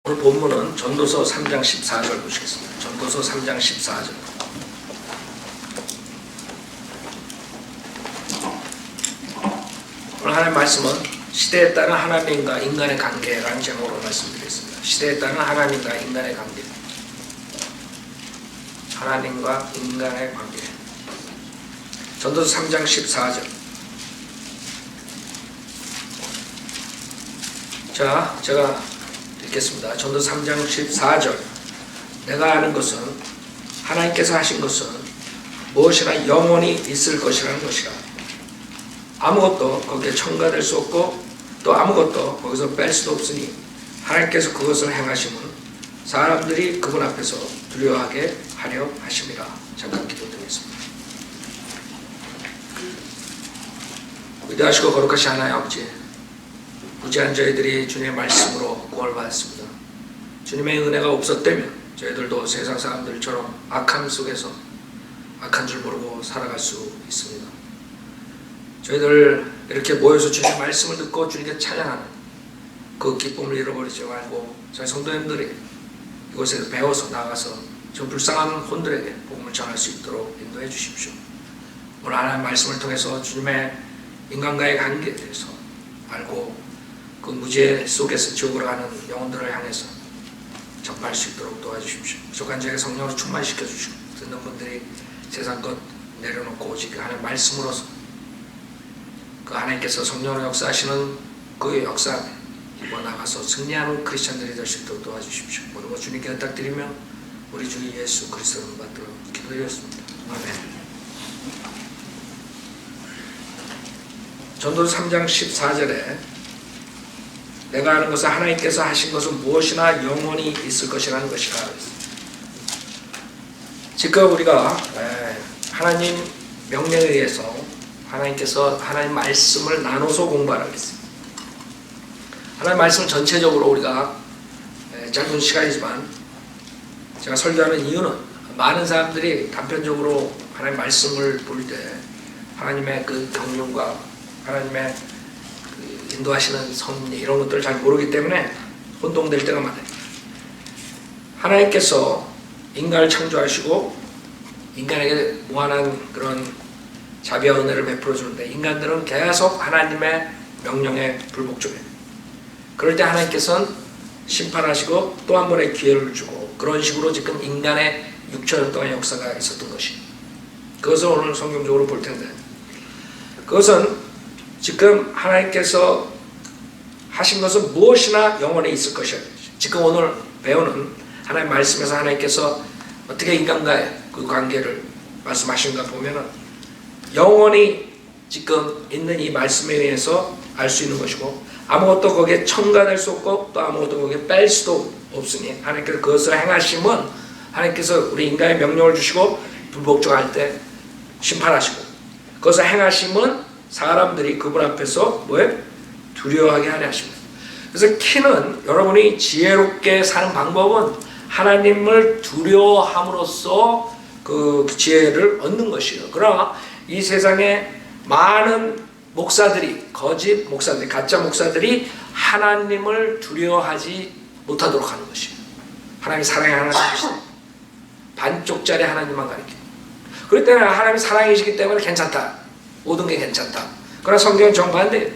오늘 본문은 전도서 3장 14절 보시겠습니다. 전도서 3장 14절. 오늘 하나님 말씀은 시대에 따른 하나님과 인간의 관계라는 제목으로 말씀드리겠습니다. 시대에 따른 하나님과 인간의 관계. 하나님과 인간의 관계. 전도서 3장 14절. 자, 제가 읽겠습니다. 전도서 3장 14절. 내가 아는 것은 하나님께서 하신 것은 무엇이나 영원히 있을 것이라는 것이라. 아무것도 거기에 첨가될 수 없고 또 아무것도 거기서 뺄 수도 없으니 하나님께서 그것을 행하심은 사람들이 그분 앞에서 두려워하게 하려 하심이라. 잠깐 기도드리겠습니다. 위대하시고 거룩하신 하나님 아버지, 무지한 저희들이 주님의 말씀으로 구원을 받았습니다. 주님의 은혜가 없었다면 저희들도 세상 사람들처럼 악함 속에서 악한 줄 모르고 살아갈 수 있습니다. 저희들 이렇게 모여서 주님의 말씀을 듣고 주님께 찬양하는 그 기쁨을 잃어버리지 말고 저희 성도님들이 이곳에서 배워서 나가서 저 불쌍한 혼들에게 복음을 전할 수 있도록 인도해 주십시오. 오늘 하나님의 말씀을 통해서 주님의 인간과의 관계에 대해서 알고 그 무죄 속에서 지옥으로 가는 영혼들을 향해서 전파할 수 있도록 도와주십시오. 부족한 저에게 성령으로 충만시켜 주시고 듣는 분들이 세상 것 내려놓고 오직 하나님의 말씀으로서 그 하나님께서 성령으로 역사하시는 그 역사 이번 나가서 승리하는 크리스천들이 될 수 있도록 도와주십시오. 모든 것 주님께 부탁드리며 우리 주 예수 그리스도를 받들어 기도드렸습니다. 아멘. 전도서 3장 14절에 내가 아는 것은 하나님께서 하신 것은 무엇이나 영원히 있을 것이라는 것이라. 지금 우리가 하나님 명령에 의해서 하나님께서 하나님 말씀을 나눠서 공부하라고 했습니다. 하나님 말씀 전체적으로 우리가 짧은 시간이지만 제가 설교하는 이유는 많은 사람들이 단편적으로 하나님 말씀을 볼 때 하나님의 그 경륜과 하나님의 그 인도하시는 섭리 이런 것들을 잘 모르기 때문에 혼동될 때가 많아요. 하나님께서 인간을 창조하시고 인간에게 무한한 그런 자비와 은혜를 베풀어 주는데 인간들은 계속 하나님의 명령에 불복종해요. 그럴 때 하나님께서는 심판하시고 또 한 번의 기회를 주고 그런 식으로 지금 인간의 6천년 동안 역사가 있었던 것이, 그것을 오늘 성경적으로 볼 텐데, 그것은 지금 하나님께서 하신 것은 무엇이나 영원히 있을 것이야. 지금 오늘 배우는 하나님 말씀에서 하나님께서 어떻게 인간과의 그 관계를 말씀하신가 보면은 영원히 지금 있는 이 말씀에 의해서 알 수 있는 것이고 아무것도 거기에 첨가될 수 없고 또 아무것도 거기에 뺄 수도 없으니 하나님께서 그것을 행하심은 하나님께서 우리 인간의 명령을 주시고 불복종할 때 심판하시고 그것을 행하심은 사람들이 그분 앞에서 뭐에 두려워하게 하려 하십니다. 그래서 키는 여러분이 지혜롭게 사는 방법은 하나님을 두려워함으로써 그 지혜를 얻는 것이에요. 그러나 이 세상에 많은 목사들이, 거짓 목사들이, 가짜 목사들이 하나님을 두려워하지 못하도록 하는 것이에요. 하나님이 사랑의 하나님이시다. 반쪽짜리 하나님만 가리켜. 그럴 때는 하나님이 사랑이시기 때문에 괜찮다. 모든 게 괜찮다. 그러나 성경은 정반대예요.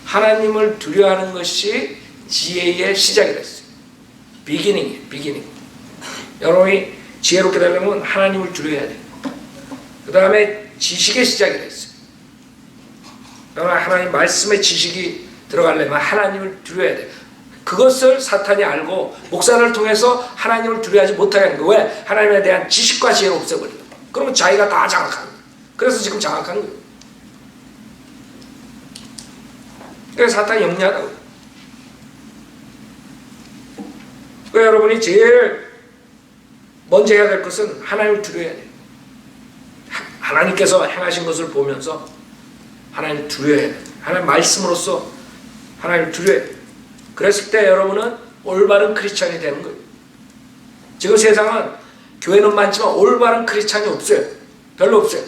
하나님을 두려워하는 것이 지혜의 시작이라 했어요. 비기닝이에요. 비기닝. 여러분이 지혜롭게 되려면 하나님을 두려워해야 돼요. 그 다음에 지식의 시작이라 했어요. 여러분 하나님 말씀의 지식이 들어가려면 하나님을 두려워해야 돼요. 그것을 사탄이 알고 목사를 통해서 하나님을 두려워하지 못하게 하는 거예요. 왜? 하나님에 대한 지식과 지혜를 없애버려요. 그러면 자기가 다 장악하는 거예요. 그래서 지금 장악한 거예요. 그래서 사탄이 영리하다고요. 그러니까 여러분이 제일 먼저 해야 될 것은 하나님을 두려워해야 돼요. 하나님께서 행하신 것을 보면서 하나님을 두려워해야 돼요. 하나님 말씀으로써 하나님을 두려워해야 돼요. 그랬을 때 여러분은 올바른 크리스찬이 되는 거예요. 지금 세상은 교회는 많지만 올바른 크리스찬이 없어요. 별로 없어요.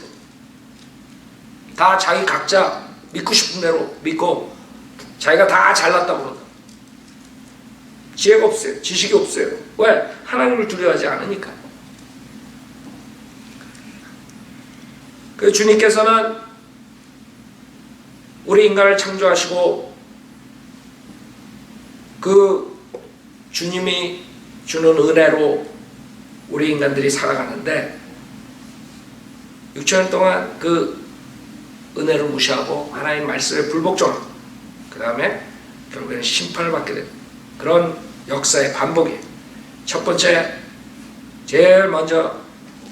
다 자기 각자 믿고 싶은 대로 믿고 자기가 다 잘났다고 그런다. 지혜가 없어요. 지식이 없어요. 왜? 하나님을 두려워하지 않으니까. 그 주님께서는 우리 인간을 창조하시고 그 주님이 주는 은혜로 우리 인간들이 살아가는데 6천년 동안 그 은혜를 무시하고 하나님 말씀에 불복종하고 그 다음에 결국에는 심판을 받게 되는 그런 역사의 반복이에요. 첫 번째, 제일 먼저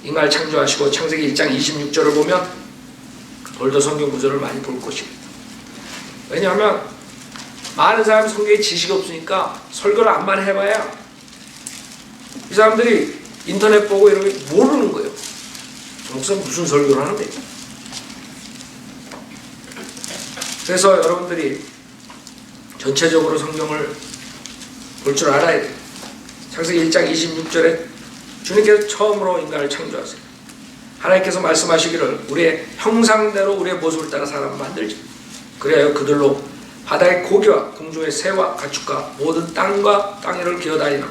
인간을 창조하시고 창세기 1장 26절을 보면 오늘도 성경 구절을 많이 볼 것입니다. 왜냐하면 많은 사람이 성경에 지식이 없으니까 설교를 암만 해봐야 이 사람들이 인터넷 보고 이런 게 모르는 거예요. 목사님 무슨 설교를 하는데. 그래서 여러분들이 전체적으로 성경을 볼 줄 알아야 돼요. 창세기 1장 26절에 주님께서 처음으로 인간을 창조하세요. 하나님께서 말씀하시기를 우리의 형상대로 우리의 모습을 따라 사람을 만들지. 그래야 그들로 바다의 고기와 공중의 새와 가축과 모든 땅과 땅 위를 기어다니는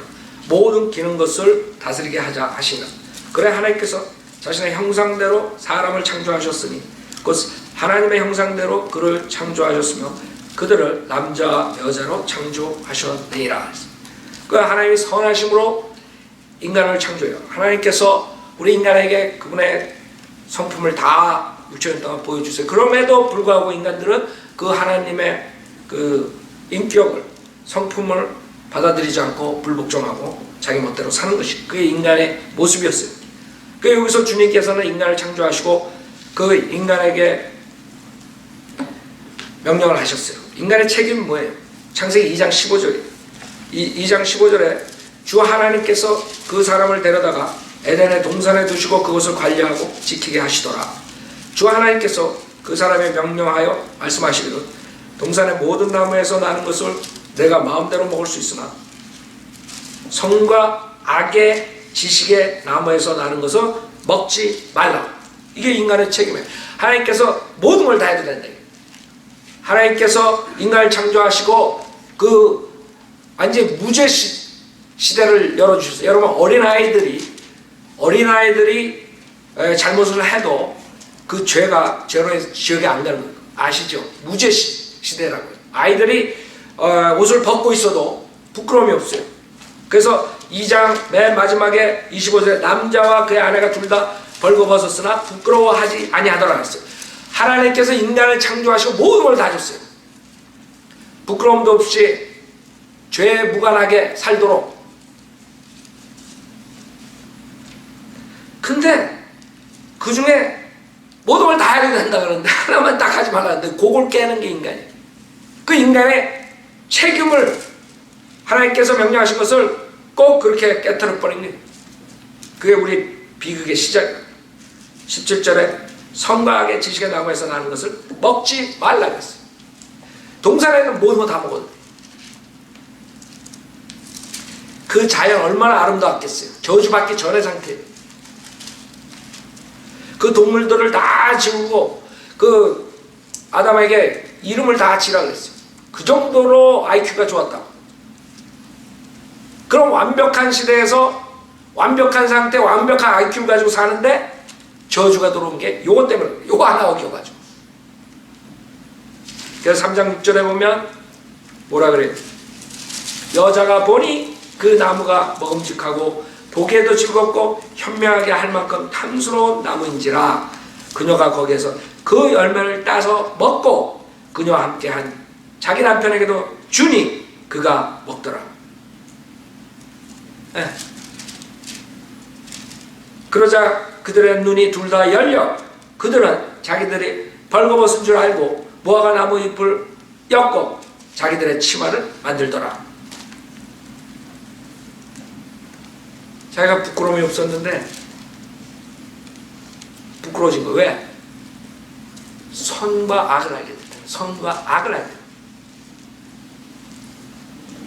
모든 기는 것을 다스리게 하자 하시나. 그래 하나님께서 자신의 형상대로 사람을 창조하셨으니 곧 하나님의 형상대로 그를 창조하셨으며 그들을 남자와 여자로 창조하셨느니라. 그 하나님이 선하심으로 인간을 창조해요. 하나님께서 우리 인간에게 그분의 성품을 다 6천년 동안 보여주세요. 그럼에도 불구하고 인간들은 그 하나님의 그 인격을 성품을 받아들이지 않고 불복종하고 자기 멋대로 사는 것이 그게 인간의 모습이었어요. 그 여기서 주님께서는 인간을 창조하시고 그 인간에게 명령을 하셨어요. 인간의 책임은 뭐예요? 창세기 2장 15절이에요. 2장 15절에 주 하나님께서 그 사람을 데려다가 에덴의 동산에 두시고 그것을 관리하고 지키게 하시더라. 주 하나님께서 그 사람에 명령하여 말씀하시기를 동산의 모든 나무에서 나는 것을 내가 마음대로 먹을 수 있으나 성과 악의 지식의 나무에서 나는 것을 먹지 말라. 이게 인간의 책임이에요. 하나님께서 모든 걸 다 해도 된다. 하나님께서 인간을 창조하시고 그 완전히 무죄 시대를 열어주셨어요. 여러분 어린아이들이 잘못을 해도 그 죄가 죄로 지옥에 안 가는 거예요. 아시죠? 무죄 시대라고요. 아이들이 옷을 벗고 있어도 부끄러움이 없어요. 그래서 2장 맨 마지막에 25절에 남자와 그의 아내가 둘 다 벌거벗었으나 부끄러워하지 아니하더라 했어요. 하나님께서 인간을 창조하시고 모든 걸 다 줬어요. 부끄러움도 없이 죄에 무관하게 살도록. 근데 그 중에 모든 걸 다 해야 된다 그러는데 하나만 딱 하지 말라는데 그걸 깨는 게 인간이에요. 그 인간의 책임을 하나님께서 명령하신 것을 꼭 그렇게 깨트려 버린 거예요. 그게 우리 비극의 시작이에요. 17절에 성과 악의 지식의 나무에서 나는 것을 먹지 말라고 했어요. 동산에는 모든 거 다 먹어도 돼요. 그 자연 얼마나 아름다웠겠어요. 저주받기 전의 상태예요. 그 동물들을 다 지우고 그 아담에게 이름을 다 지라고 했어요. 그 정도로 IQ가 좋았다고. 그럼 완벽한 시대에서 완벽한 상태, 완벽한 IQ를 가지고 사는데 저주가 들어온 게 요거 때문에, 요거 하나 어겨가지고. 그래서 3장 6절에 보면 뭐라 그래요? 여자가 보니 그 나무가 먹음직하고 보기에도 즐겁고 현명하게 할 만큼 탐스러운 나무인지라 그녀가 거기에서 그 열매를 따서 먹고 그녀와 함께한 자기 남편에게도 주니 그가 먹더라. 네. 그러자 그들의 눈이 둘 다 열려 그들은 자기들이 벌거벗은 줄 알고 무화과 나무 잎을 엮고 자기들의 치마를 만들더라. 자기가 부끄러움이 없었는데 부끄러워진 거. 왜? 선과 악을 알게 됐다. 선과 악을 알게 됐다.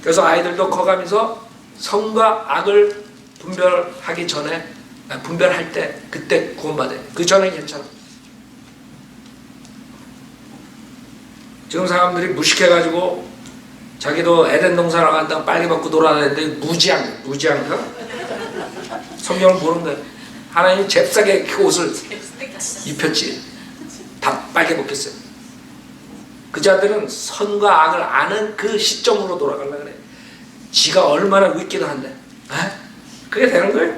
그래서 아이들도 커가면서 선과 악을 분별하기 전에 분별할 때 그때 구원받아요. 그 전에 괜찮아. 지금 사람들이 무식해가지고 자기도 에덴 동산을 간다고 빨개 벗고 돌아다니는데 무지한가? 성경을 모르는 거야. 하나님 잽싸게 그 옷을 입혔지. 다 빨개 벗겼어요. 그 자들은 선과 악을 아는 그 시점으로 돌아가려고 그래. 지가 얼마나 위기도 한데. 에? 그게 되는 거예요.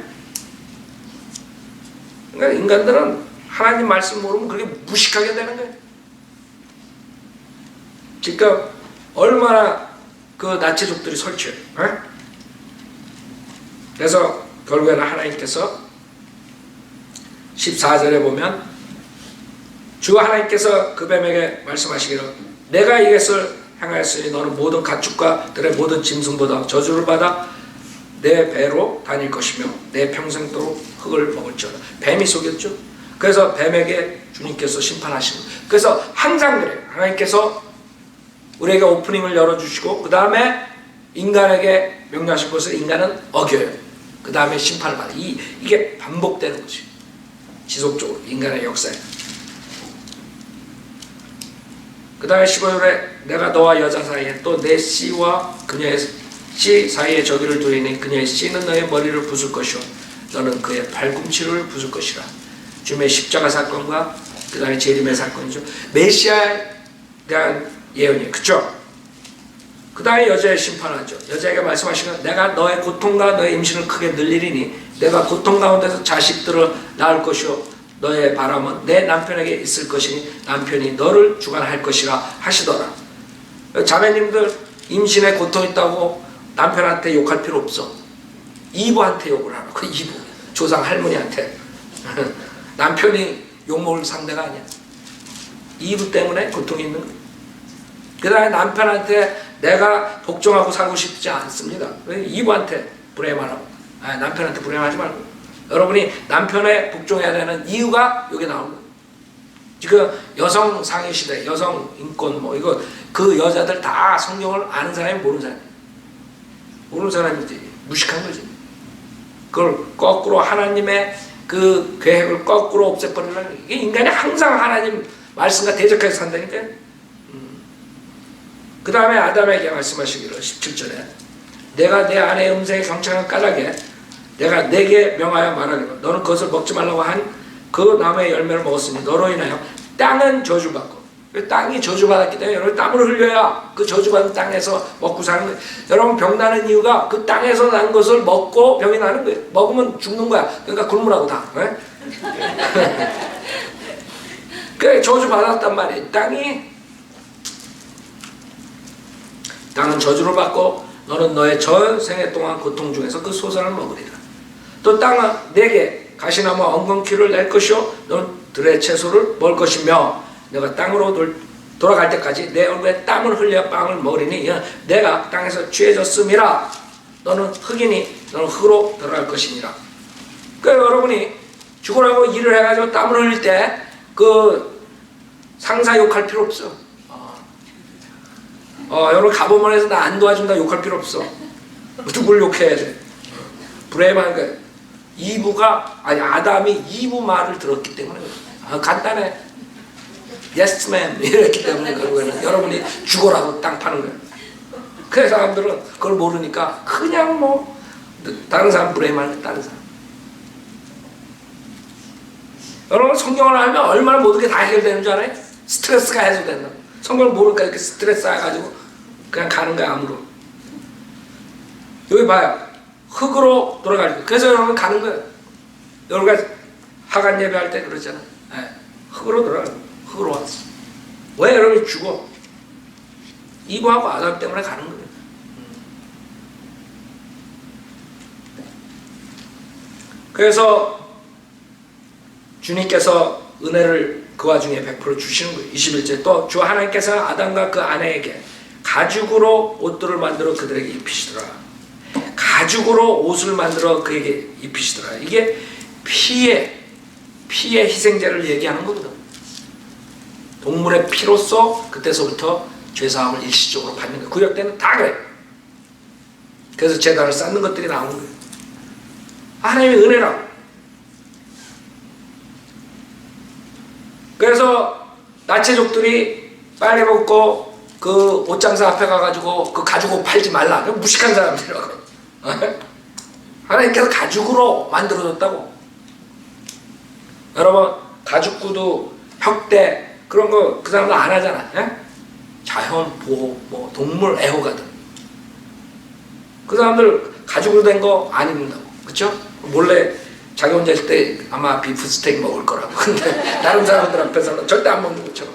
그러니까 인간들은 하나님 말씀 모르면 그렇게 무식하게 되는 거예요. 그러니까 얼마나 그 나체족들이 설치해요. 그래서 결국에는 하나님께서 14절에 보면 주 하나님께서 그 뱀에게 말씀하시기를 내가 이것을 행하였으니 너는 모든 가축과 들의 모든 짐승보다 저주를 받아 내 배로 다닐 것이며 내 평생도록 흙을 먹을지어다. 뱀이 속였죠. 그래서 뱀에게 주님께서 심판하시는 거예요. 그래서 항상 그래요. 하나님께서 우리에게 오프닝을 열어주시고 그 다음에 인간에게 명령하신 것을 인간은 어겨요. 그 다음에 심판을 받아요. 이게 반복되는 거지. 지속적으로 인간의 역사에. 그 다음에 15절에 내가 너와 여자 사이에 또 내 씨와 그녀의 씨 사이에 저기를 두이니 그녀의 씨는 너의 머리를 부술 것이요 너는 그의 발꿈치를 부술 것이라. 주님의 십자가 사건과 그 다음에 재림의 사건이죠. 메시아에 대한 예언이에요. 그쵸? 그 다음에 여자의 심판하죠. 여자에게 말씀하시면 내가 너의 고통과 너의 임신을 크게 늘리리니 내가 고통 가운데서 자식들을 낳을 것이요 너의 바람은 내 남편에게 있을 것이니 남편이 너를 주관할 것이라 하시더라. 자매님들 임신에 고통 있다고 남편한테 욕할 필요 없어. 이브한테 욕을 하라. 그 이브 조상 할머니한테. 남편이 욕먹을 상대가 아니야. 이브 때문에 고통이 있는 거야. 그 다음에 남편한테 내가 복종하고 살고 싶지 않습니다. 이브한테 불행하라고. 남편한테 불행하지 말고. 여러분이 남편에 복종해야 되는 이유가 여기 나오는 거예요. 지금 여성 상위 시대, 여성 인권 뭐 이거 그 여자들 다 성경을 아는 사람이 모르는 사람이 모르는 사람이지. 무식한 거지. 그걸 거꾸로 하나님의 그 계획을 거꾸로 없애버리려는 이게 인간이 항상 하나님 말씀과 대적해서 산다니까. 그 다음에 아담에게 말씀하시기를 17절에 내가 내 아내의 음성에 경청한 까닭에 내가 내게 명하여 말하기를 너는 그것을 먹지 말라고 한 그 나무의 열매를 먹었으니 너로 인하여 땅은 저주받고 땅이 저주받았기 때문에 여러분 땀을 흘려야 그 저주받은 땅에서 먹고 사는 거예요. 여러분 병 나는 이유가 그 땅에서 난 것을 먹고 병이 나는 거예요. 먹으면 죽는 거야. 그러니까 굶으라고 다. 그래 저주받았단 말이에요. 땅은 저주를 받고 너는 너의 전생애 동안 고통 중에서 그 소산을 먹으리라. 또 땅은 내게 가시나무와 엉겅퀴를 낼 것이요 너는 들의 채소를 먹을 것이며 내가 땅으로 돌아갈 때까지 내 얼굴에 땀을 흘려 빵을 먹으리니 내가 땅에서 취해졌음이라. 너는 흙이니 너는 흙으로 들어갈 것이니라. 그러니까 여러분이 죽으라고 일을 해가지고 땀을 흘릴 때 그 상사 욕할 필요 없어. 여러분 가보면 해서 나 안 도와준다 욕할 필요 없어. 누굴 욕해야 돼? 불행한 거야. 아담이 이브 말을 들었기 때문에 간단해. Yes ma'am 이랬기 때문에 결국에는 여러분이 죽어라고 땅 파는 거야. 그 사람들은 그걸 모르니까 그냥 뭐 다른 사람 불행한 다른 사람. 여러분 성경을 알면 얼마나 모든 게 다 해결되는 줄 알아요? 스트레스가 해소된다. 성경을 모르니까 이렇게 스트레스 쌓여가지고 그냥 가는 거야 암으로. 여기 봐요. 흙으로 돌아가니까. 그래서 여러분 가는 거예요. 여러분가 하간 예배할 때 그러잖아. 흙으로 돌아가는 거예요. 흙으로 왔어. 왜 여러분이 죽어? 이브하고 아담 때문에 가는 거예요. 그래서 주님께서 은혜를 그 와중에 100% 주시는 거예요. 21절 또 주 하나님께서 아담과 그 아내에게 가죽으로 옷들을 만들어 그들에게 입히시더라. 가죽으로 옷을 만들어 그에게 입히시더라. 이게 피의 희생제를 얘기하는 거거든. 동물의 피로써 그때서부터 죄사함을 일시적으로 받는 거예요. 구약 때는 다 그래. 그래서 제단을 쌓는 것들이 나오는 거예요. 하나님의 은혜라. 그래서 나체족들이 빨개 벗고 그 옷장사 앞에 가가지고 그 가죽옷 팔지 말라. 무식한 사람들이라고. 하나님께서 가죽으로 만들어줬다고. 여러분 가죽구두, 혁대 그런 거 그 사람들 안 하잖아. 자연 보호, 뭐 동물 애호가들. 그 사람들 가죽으로 된 거 안 입는다고. 그쵸? 몰래 자기 혼자 있을 때 아마 비프 스테이크 먹을 거라고. 근데 다른 사람들 앞에서는 절대 안 먹는 것처럼.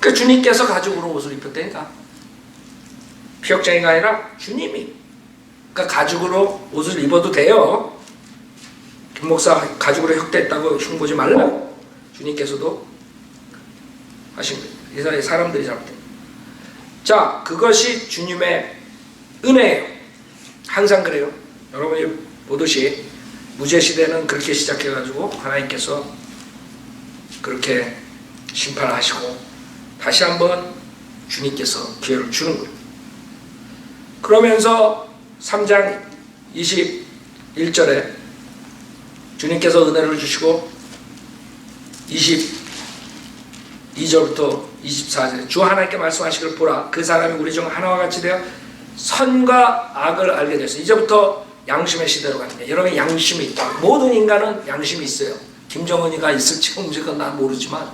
그 주님께서 가죽으로 옷을 입혔다니까. 피혁장이가 아니라 주님이. 그러니까 가죽으로 옷을 입어도 돼요. 김 목사 가죽으로 혁대했다고 흉보지 말라고 주님께서도 하신 거예요. 이 사람들이 잘못된. 자, 그것이 주님의 은혜예요. 항상 그래요. 여러분이 보듯이 무제시대는 그렇게 시작해가지고 하나님께서 그렇게 심판하시고 다시 한번 주님께서 기회를 주는 거예요. 그러면서 3장 21절에 주님께서 은혜를 주시고 22절부터 24절 주 하나님께 말씀하시기를 보라 그 사람이 우리 중 하나와 같이 되어 선과 악을 알게 됐어요. 이제부터 양심의 시대로 가는 거예요. 여러분 양심이 있다. 모든 인간은 양심이 있어요. 김정은이가 있을지 없는지는 난 모르지만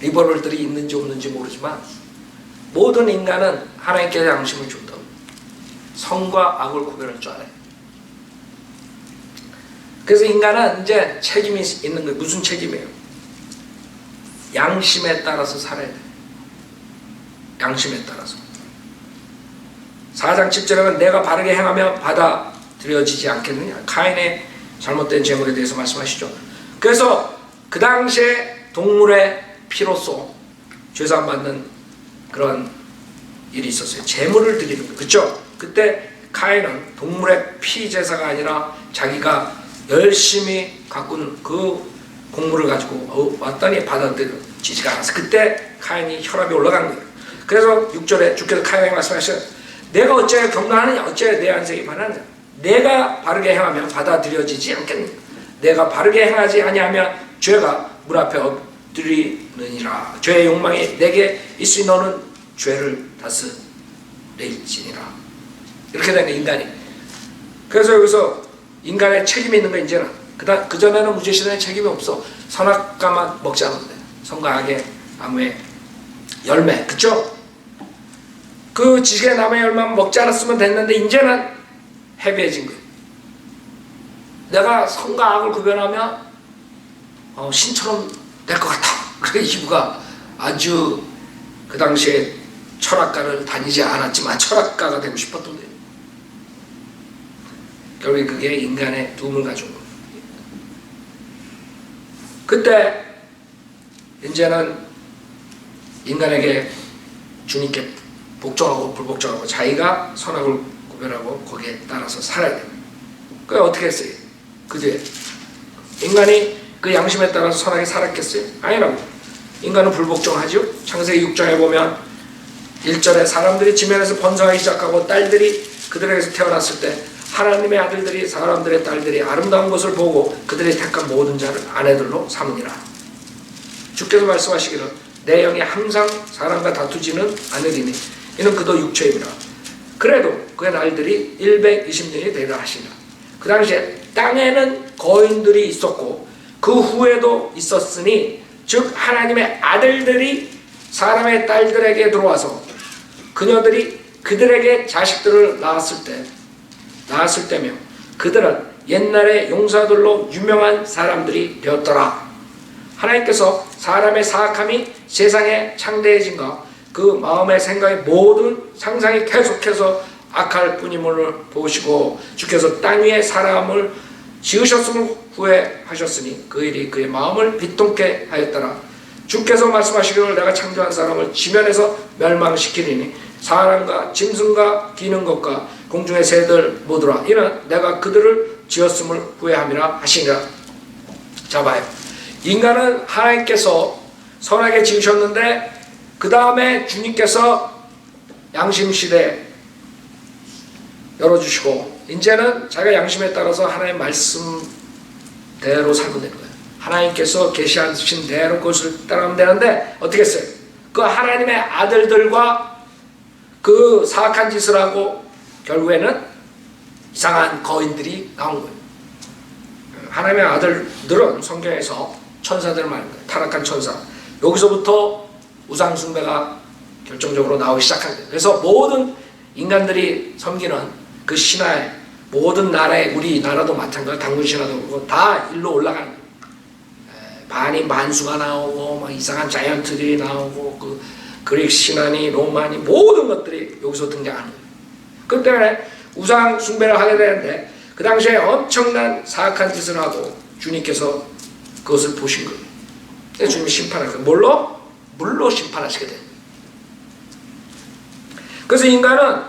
리버럴들이 있는지 없는지 모르지만 모든 인간은 하나님께서 양심을 준다고. 선과 악을 구별할 줄 알아요. 그래서 인간은 이제 책임이 있는 거예요. 무슨 책임이에요? 양심에 따라서 살아야 돼요. 양심에 따라서. 4장 7절에는 내가 바르게 행하며 받아들여지지 않겠느냐. 카인의 잘못된 제물에 대해서 말씀하시죠. 그래서 그 당시에 동물의 피로써 죄사함받는 그런 일이 있었어요. 제물을 드리는 거. 그렇죠? 그때 카인은 동물의 피 제사가 아니라 자기가 열심히 가꾼 그 곡물을 가지고 왔더니 받아들여지지가 않았어. 그때 카인이 혈압이 올라간 거예요. 그래서 6절에 주께서 카인에게 말씀하셨어요. 내가 어째 경건하느냐? 어째 내 안색이 반하느냐? 내가 바르게 행하면 받아들여지지 않겠느냐? 내가 바르게 행하지 아니하면 죄가 문 앞에 엎드리느니라. 죄의 욕망이 내게 있으니 너는 죄를 다스릴지니라. 이렇게 된 거 인간이. 그래서 여기서 인간의 책임이 있는 거 이제는. 그전에는 무죄시대에 책임이 없어. 선악과만 먹지 않으면 돼. 선과 악의 나무의 열매. 그쵸? 그 지식의 나무의 열매만 먹지 않았으면 됐는데 이제는 해비해진 거예요. 내가 선과 악을 구별하면 신처럼 될 것 같아. 그래 이브가 아주 그 당시에 철학가를 다니지 않았지만 철학가가 되고 싶었던 거예요. 결국에 그게 인간의 도움을 가져온 거예요. 그때 이제는 인간에게 주님께 복종하고 불복종하고 자기가 선악을 구별하고 거기에 따라서 살아야 돼요. 그게 어떻게 했어요? 그제 인간이 그 양심에 따라서 선하게 살았겠어요? 아니라고. 인간은 불복종하죠. 창세기 6장에 보면 1절에 사람들이 지면에서 번성하기 시작하고 딸들이 그들에게서 태어났을 때 하나님의 아들들이 사람들의 딸들이 아름다운 것을 보고 그들이 택한 모든 자를 아내들로 삼으니라. 주께서 말씀하시기를 내 영이 항상 사람과 다투지는 않으리니 이는 그도 육체이라. 그래도 그의 날들이 120년이 되리라 하시니라. 그 당시에 땅에는 거인들이 있었고 그 후에도 있었으니 즉 하나님의 아들들이 사람의 딸들에게 들어와서 그녀들이 그들에게 자식들을 낳았을 때며 그들은 옛날의 용사들로 유명한 사람들이 되었더라. 하나님께서 사람의 사악함이 세상에 창대해진가 그 마음의 생각의 모든 상상이 계속해서 악할 뿐임을 보시고 주께서 땅 위에 사람을 지으셨음을 후회하셨으니 그 일이 그의 마음을 비통케 하였더라. 주께서 말씀하시기를 내가 창조한 사람을 지면에서 멸망시키리니 사람과 짐승과 기는 것과 공중의 새들 모두라. 이는 내가 그들을 지었음을 후회함이라 하시니라. 자 봐요. 인간은 하나님께서 선하게 지으셨는데 그 다음에 주님께서 양심시대 열어주시고 이제는 자기가 양심에 따라서 하나님의 말씀대로 살면 되는 거예요. 하나님께서 계시하신 대로 그것을 따라가면 되는데 어떻게 했어요? 그 하나님의 아들들과 그 사악한 짓을 하고 결국에는 이상한 거인들이 나온 거예요. 하나님의 아들들은 성경에서 천사들 말하는 거예요. 타락한 천사. 여기서부터 우상 숭배가 결정적으로 나오기 시작한 거예요. 그래서 모든 인간들이 섬기는 그 신화의 모든 나라의, 우리나라도 마찬가지로 당군 신화도 그렇고 다 일로 올라가는 거예요. 반인 반수가 나오고 막 이상한 자이언트들이 나오고 그 그리스 신화니 로마니 모든 것들이 여기서 등장하는 거예요. 그렇기 때문에 우상 숭배를 하게 되는데 그 당시에 엄청난 사악한 짓을 하고 주님께서 그것을 보신 거예요. 그래서 주님이 심판할 거예요. 물로 심판하시게 돼요. 그래서 인간은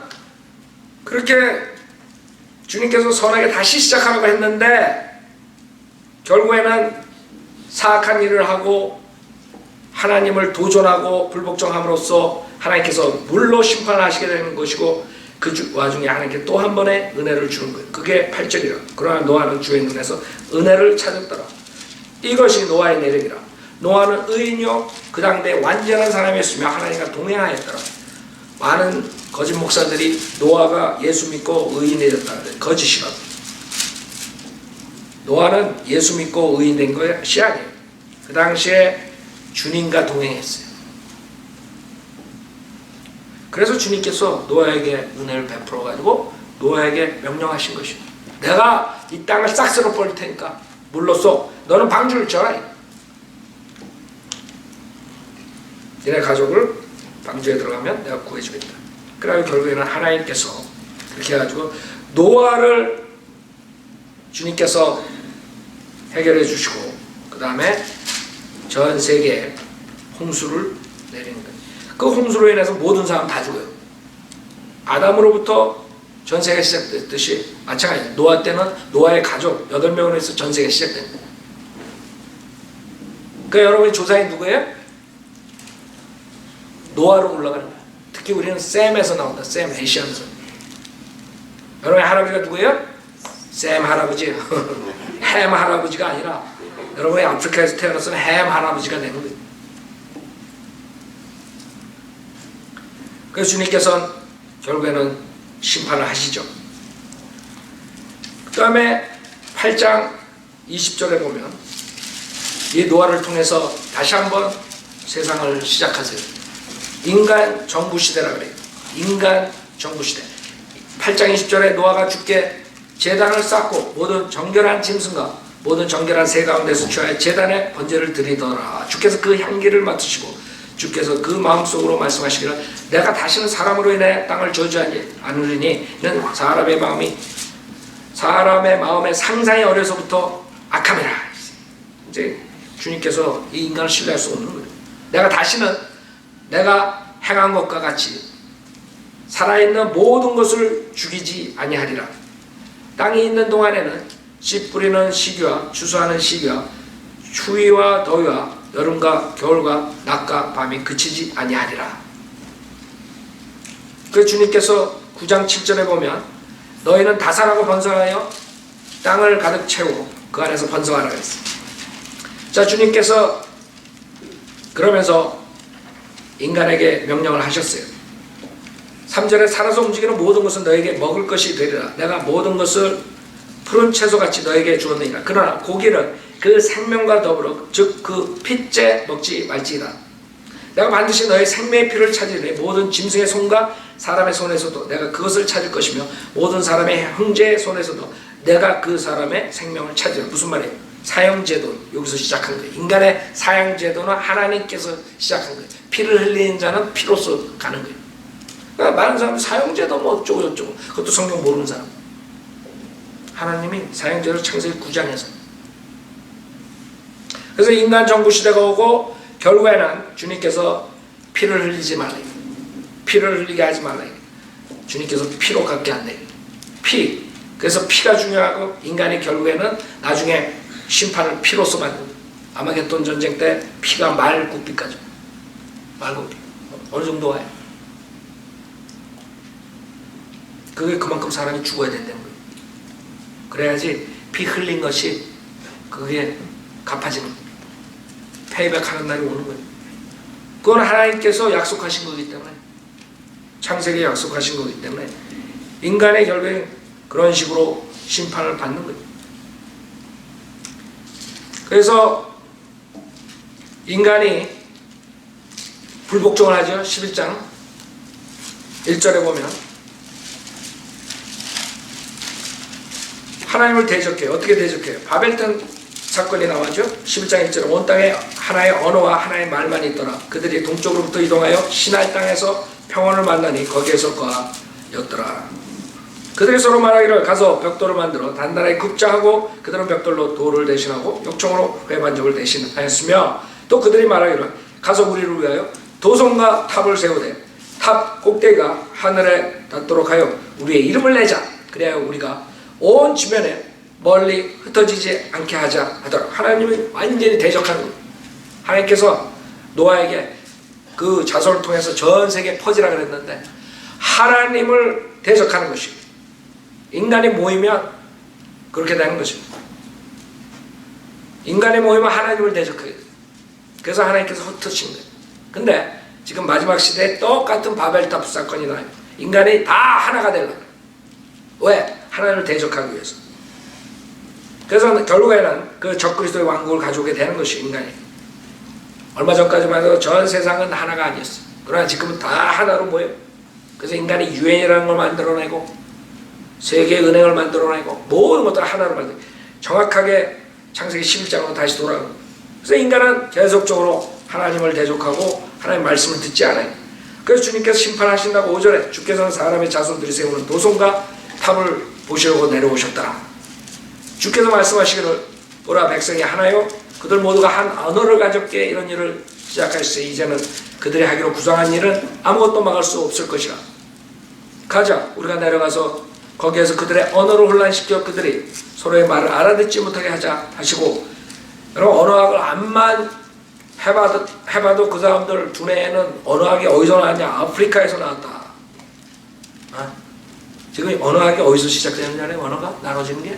그렇게 주님께서 선하게 다시 시작하라고 했는데 결국에는 사악한 일을 하고 하나님을 도전하고 불복종함으로써 하나님께서 물로 심판을 하시게 되는 것이고 그 와중에 하나님께 또 한 번의 은혜를 주는 거예요. 그게 8절이라. 그러나 노아는 주의 눈에서 은혜를 찾았더라. 이것이 노아의 내력이라. 노아는 의인이요 그 당대 완전한 사람이었으며 하나님과 동행하였더라. 많은 거짓 목사들이 노아가 예수 믿고 의인이 됐다. 거짓이라고. 노아는 예수 믿고 의인 된 것이 아니에요. 그 당시에 주님과 동행했어요. 그래서 주님께서 노아에게 은혜를 베풀어 가지고 노아에게 명령하신 것입니다. 내가 이 땅을 싹 쓸어 버릴 테니까 물로써 너는 방주를 져라. 너네 가족을 방주에 들어가면 내가 구해주겠다. 그래서 결국에는 하나님께서 그렇게 해가지고 노아를 주님께서 해결해 주시고 그 다음에 전 세계에 홍수를 내리는 거예요. 그 홍수로 인해서 모든 사람 다 죽어요. 아담으로부터 전 세계가 시작됐듯이 마찬가지예요. 노아 때는 노아의 가족 8명으로 해서 전 세계가 시작된 거예요. 그러니까 여러분의 조상이 누구예요? 노아로 올라가는 거예요. 특히 우리는 셈에서 나온다. 셈, 에시안에서. 여러분의 할아버지가 누구예요? 셈 할아버지. 햄 할아버지가 아니라 여러분이 아프리카에서 태어났으면 햄 할아버지가 되는 거예요. 그래서 주님께서는 결국에는 심판을 하시죠. 그 다음에 8장 20절에 보면 이 노아를 통해서 다시 한번 세상을 시작하세요. 인간 정부 시대라 그래요. 인간 정부 시대. 8장 20절에 노아가 주께 제단을 쌓고 모든 정결한 짐승과 모든 정결한 새 가운데서 취하여 제단에 번제를 드리더라. 주께서 그 향기를 맡으시고 주께서 그 마음속으로 말씀하시기를 내가 다시는 사람으로 인해 땅을 저주하지 않으리니 이는 사람의 마음의 상상이 어려서부터 악함이라. 이제 주님께서 이 인간을 신뢰할 수 없는 거예요. 내가 다시는 내가 행한 것과 같이 살아있는 모든 것을 죽이지 아니하리라. 땅이 있는 동안에는 씨 뿌리는 시기와 추수하는 시기와 추위와 더위와 여름과 겨울과 낮과 밤이 그치지 아니하리라. 그 주님께서 9장 7절에 보면 너희는 다산하고 번성하여 땅을 가득 채우고 그 안에서 번성하라 그랬어요. 자, 주님께서 그러면서 인간에게 명령을 하셨어요. 3절에 살아서 움직이는 모든 것은 너에게 먹을 것이 되리라. 내가 모든 것을 푸른 채소같이 너에게 주었느니라. 그러나 고기를 그 생명과 더불어 즉 그 핏째 먹지 말지니라. 내가 반드시 너의 생명의 피를 찾으리니 모든 짐승의 손과 사람의 손에서도 내가 그것을 찾을 것이며 모든 사람의 형제의 손에서도 내가 그 사람의 생명을 찾으리라. 무슨 말이에요? 사형제도 여기서 시작한 거예요. 인간의 사형제도는 하나님께서 시작한 거예요. 피를 흘리는 자는 피로서 가는 거예요. 그러니까 많은 사람은 사형제도 뭐 어쩌고 저쩌고 그것도 성경 모르는 사람. 하나님이 사형제를 창세기 9장에서 그래서 인간 정부 시대가 오고 결국에는 주님께서 피를 흘리지 말라. 피를 흘리게 하지 말라. 주님께서 피로 갖게 한대. 피. 그래서 피가 중요하고 인간이 결국에는 나중에 심판을 피로서 만든. 아마겟돈 전쟁 때 피가 말굽기까지. 말굽기. 어느 정도 와요? 그게 그만큼 사람이 죽어야 된다는 거예요. 그래야지 피 흘린 것이 그게 갚아지는 거예요. 페이백하는 날이 오는 거예요. 그건 하나님께서 약속하신 거기 때문에, 창세기에 약속하신 거기 때문에 인간의 결국에 그런 식으로 심판을 받는 거예요. 그래서 인간이 불복종을 하죠. 11장 1절에 보면 하나님을 대적해요. 어떻게 대적해요? 바벨탑 사건이 나와죠. 11장 1절에 온 땅에 하나의 언어와 하나의 말만 있더라. 그들이 동쪽으로부터 이동하여 시나이 땅에서 평원을 만나니 거기에서 거하였더라. 그들이 서로 말하기를 가서 벽돌을 만들어 단단하게 굽자하고 그들은 벽돌로 돌을 대신하고 욕청으로 회반적을 대신하였으며 또 그들이 말하기를 가서 우리를 위하여 도성과 탑을 세우되 탑 꼭대기가 하늘에 닿도록 하여 우리의 이름을 내자. 그래야 우리가 온 지면에 멀리 흩어지지 않게 하자 하더라. 하나님이 완전히 대적하는 거예요. 하나님께서 노아에게 그 자손을 통해서 전 세계에 퍼지라 그랬는데 하나님을 대적하는 것이고 인간이 모이면 그렇게 되는 것입니다. 인간이 모이면 하나님을 대적하게 돼요. 그래서 하나님께서 흩으신 거예요. 근데 지금 마지막 시대에 똑같은 바벨탑 사건이 나요. 인간이 다 하나가 되려고. 왜? 하나님을 대적하기 위해서. 그래서 결국에는 그 적그리스도의 왕국을 가져오게 되는 것이 인간이. 얼마 전까지만 해도 전 세상은 하나가 아니었어요. 그러나 지금은 다 하나로 모여요. 그래서 인간이 유엔이라는 걸 만들어내고 세계은행을 만들어내고 모든 것들을 하나로 만들고 정확하게 창세기 11장으로 다시 돌아가고. 그래서 인간은 계속적으로 하나님을 대적하고 하나님의 말씀을 듣지 않아요. 그래서 주님께서 심판하신다고 5절에 주께서는 사람의 자손들이 세우는 도성과 탑을 보시려고 내려오셨더라. 주께서 말씀하시기를 보라 백성이 하나요 그들 모두가 한 언어를 가졌기에 이런 일을 시작하셨어요. 이제는 그들이 하기로 구상한 일은 아무것도 막을 수 없을 것이라. 가자 우리가 내려가서 거기에서 그들의 언어를 혼란시켜 그들이 서로의 말을 알아듣지 못하게 하자 하시고, 여러분 언어학을 암만 해봐도 그 사람들 두뇌에는 언어학이 어디서 나왔냐? 아프리카에서 나왔다. 지금 언어학이 어디서 시작되는 줄 언어가 나눠지는 게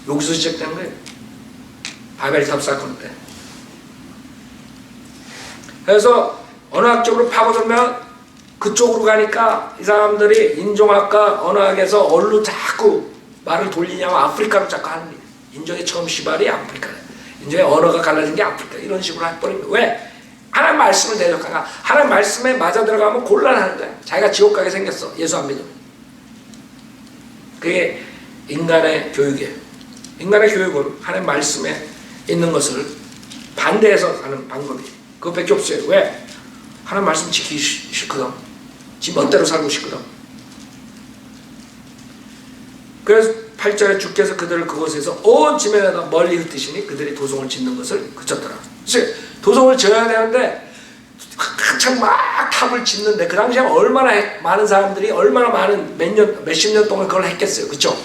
여기서 시작되는 거예요. 바벨탑 사건 때. 그래서 언어학적으로 파고들면 그쪽으로 가니까 이 사람들이 인종학과 언어학에서 어디로 자꾸 말을 돌리냐면 아프리카로 자꾸 하는 거예요. 인종의 처음 시발이 아프리카예요. 인종의 언어가 갈라진 게 아프리카. 이런 식으로 해버린 거예요. 왜? 하나님 말씀을 대적하니까 하나님 말씀에 맞아 들어가면 곤란하는 거야. 자기가 지옥 가게 생겼어. 예수 안 믿으면. 그게 인간의 교육이에요. 인간의 교육은 하나님 말씀에 있는 것을 반대해서 가는 방법이에요. 그것밖에 없어요. 왜? 하나님 말씀 지키기 싫거든. 지 멋대로 살고 싶거든. 그래서 8절에 주께서 그들을 그곳에서 온 지면에다 멀리 흩으시니 그들이 도성을 짓는 것을 그쳤더라. 그래서 도성을 지어야 되는데 한창 막 탑을 짓는데 그 당시에 얼마나 많은 사람들이 얼마나 많은 몇십 년 동안 그걸 했겠어요. 그쵸?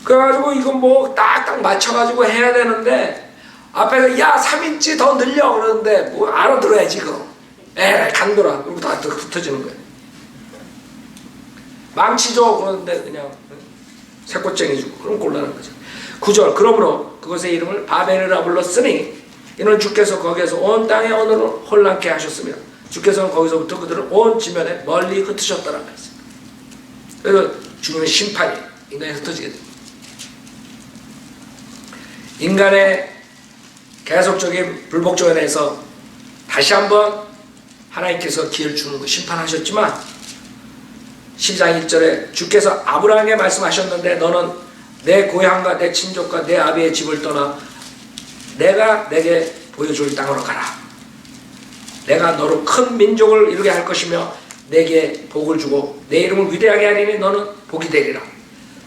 그래가지고 이거 뭐 딱딱 맞춰가지고 해야 되는데 앞에서 야 3인치 더 늘려 그러는데 뭐 알아들어야지 그거. 에라이 간도라. 그리고 다 흩어지는 거예요. 망치 줘 그러는데 그냥 새꽃쟁이 주고 그럼 곤란한 거죠. 9절 그러므로 그것의 이름을 바벨이라 불렀으니 이는 주께서 거기에서 온 땅의 언어를 혼란케 하셨으며 주께서는 거기서부터 그들을 온 지면에 멀리 흩으셨더라 했어요. 그래서 주님의 심판이 인간이 흩어지게 됩니다. 인간의 계속적인 불복종에 대해서 다시 한번 하나님께서 기회를 주는 거 심판하셨지만 12장 1절에 주께서 아브라함에게 말씀하셨는데 너는 내 고향과 내 친족과 내 아비의 집을 떠나 내가 내게 보여줄 땅으로 가라. 내가 너로 큰 민족을 이루게 할 것이며 내게 복을 주고 내 이름을 위대하게 하리니 너는 복이 되리라.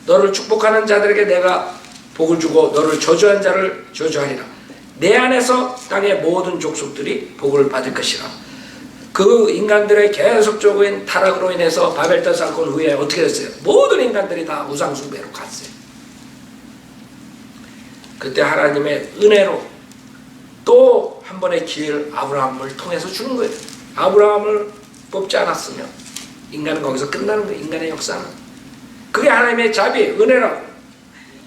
너를 축복하는 자들에게 내가 복을 주고 너를 저주한 자를 저주하리라. 내 안에서 땅의 모든 족속들이 복을 받을 것이라. 그 인간들의 계속적인 타락으로 인해서 바벨탑 사건 후에 어떻게 됐어요? 모든 인간들이 다 우상숭배로 갔어요. 그때 하나님의 은혜로 또 한 번의 기회를 아브라함을 통해서 주는 거예요. 아브라함을 뽑지 않았으면 인간은 거기서 끝나는 거예요. 인간의 역사는. 그게 하나님의 자비, 은혜라고.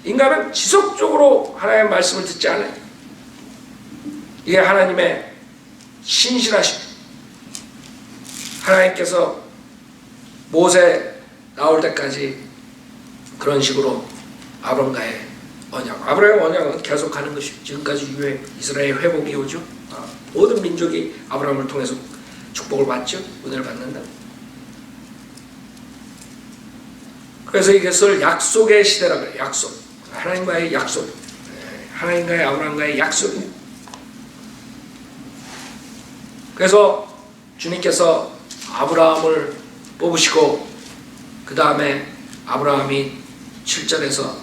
인간은 지속적으로 하나님의 말씀을 듣지 않아요. 이게 하나님의 신실하심. 하나님께서 모세 나올 때까지 그런 식으로 아브라함과의 언약. 아브라함의 언약은 계속하는 것이 지금까지 유해 이스라엘 회복이 오죠. 모든 민족이 아브라함을 통해서 축복을 받죠. 은혜를 받는다. 그래서 이것을 약속의 시대라고 해요. 약속. 하나님과의 약속. 하나님과의 아브라함과의 약속이에요. 그래서 주님께서 아브라함을 뽑으시고 그 다음에 아브라함이 7절에서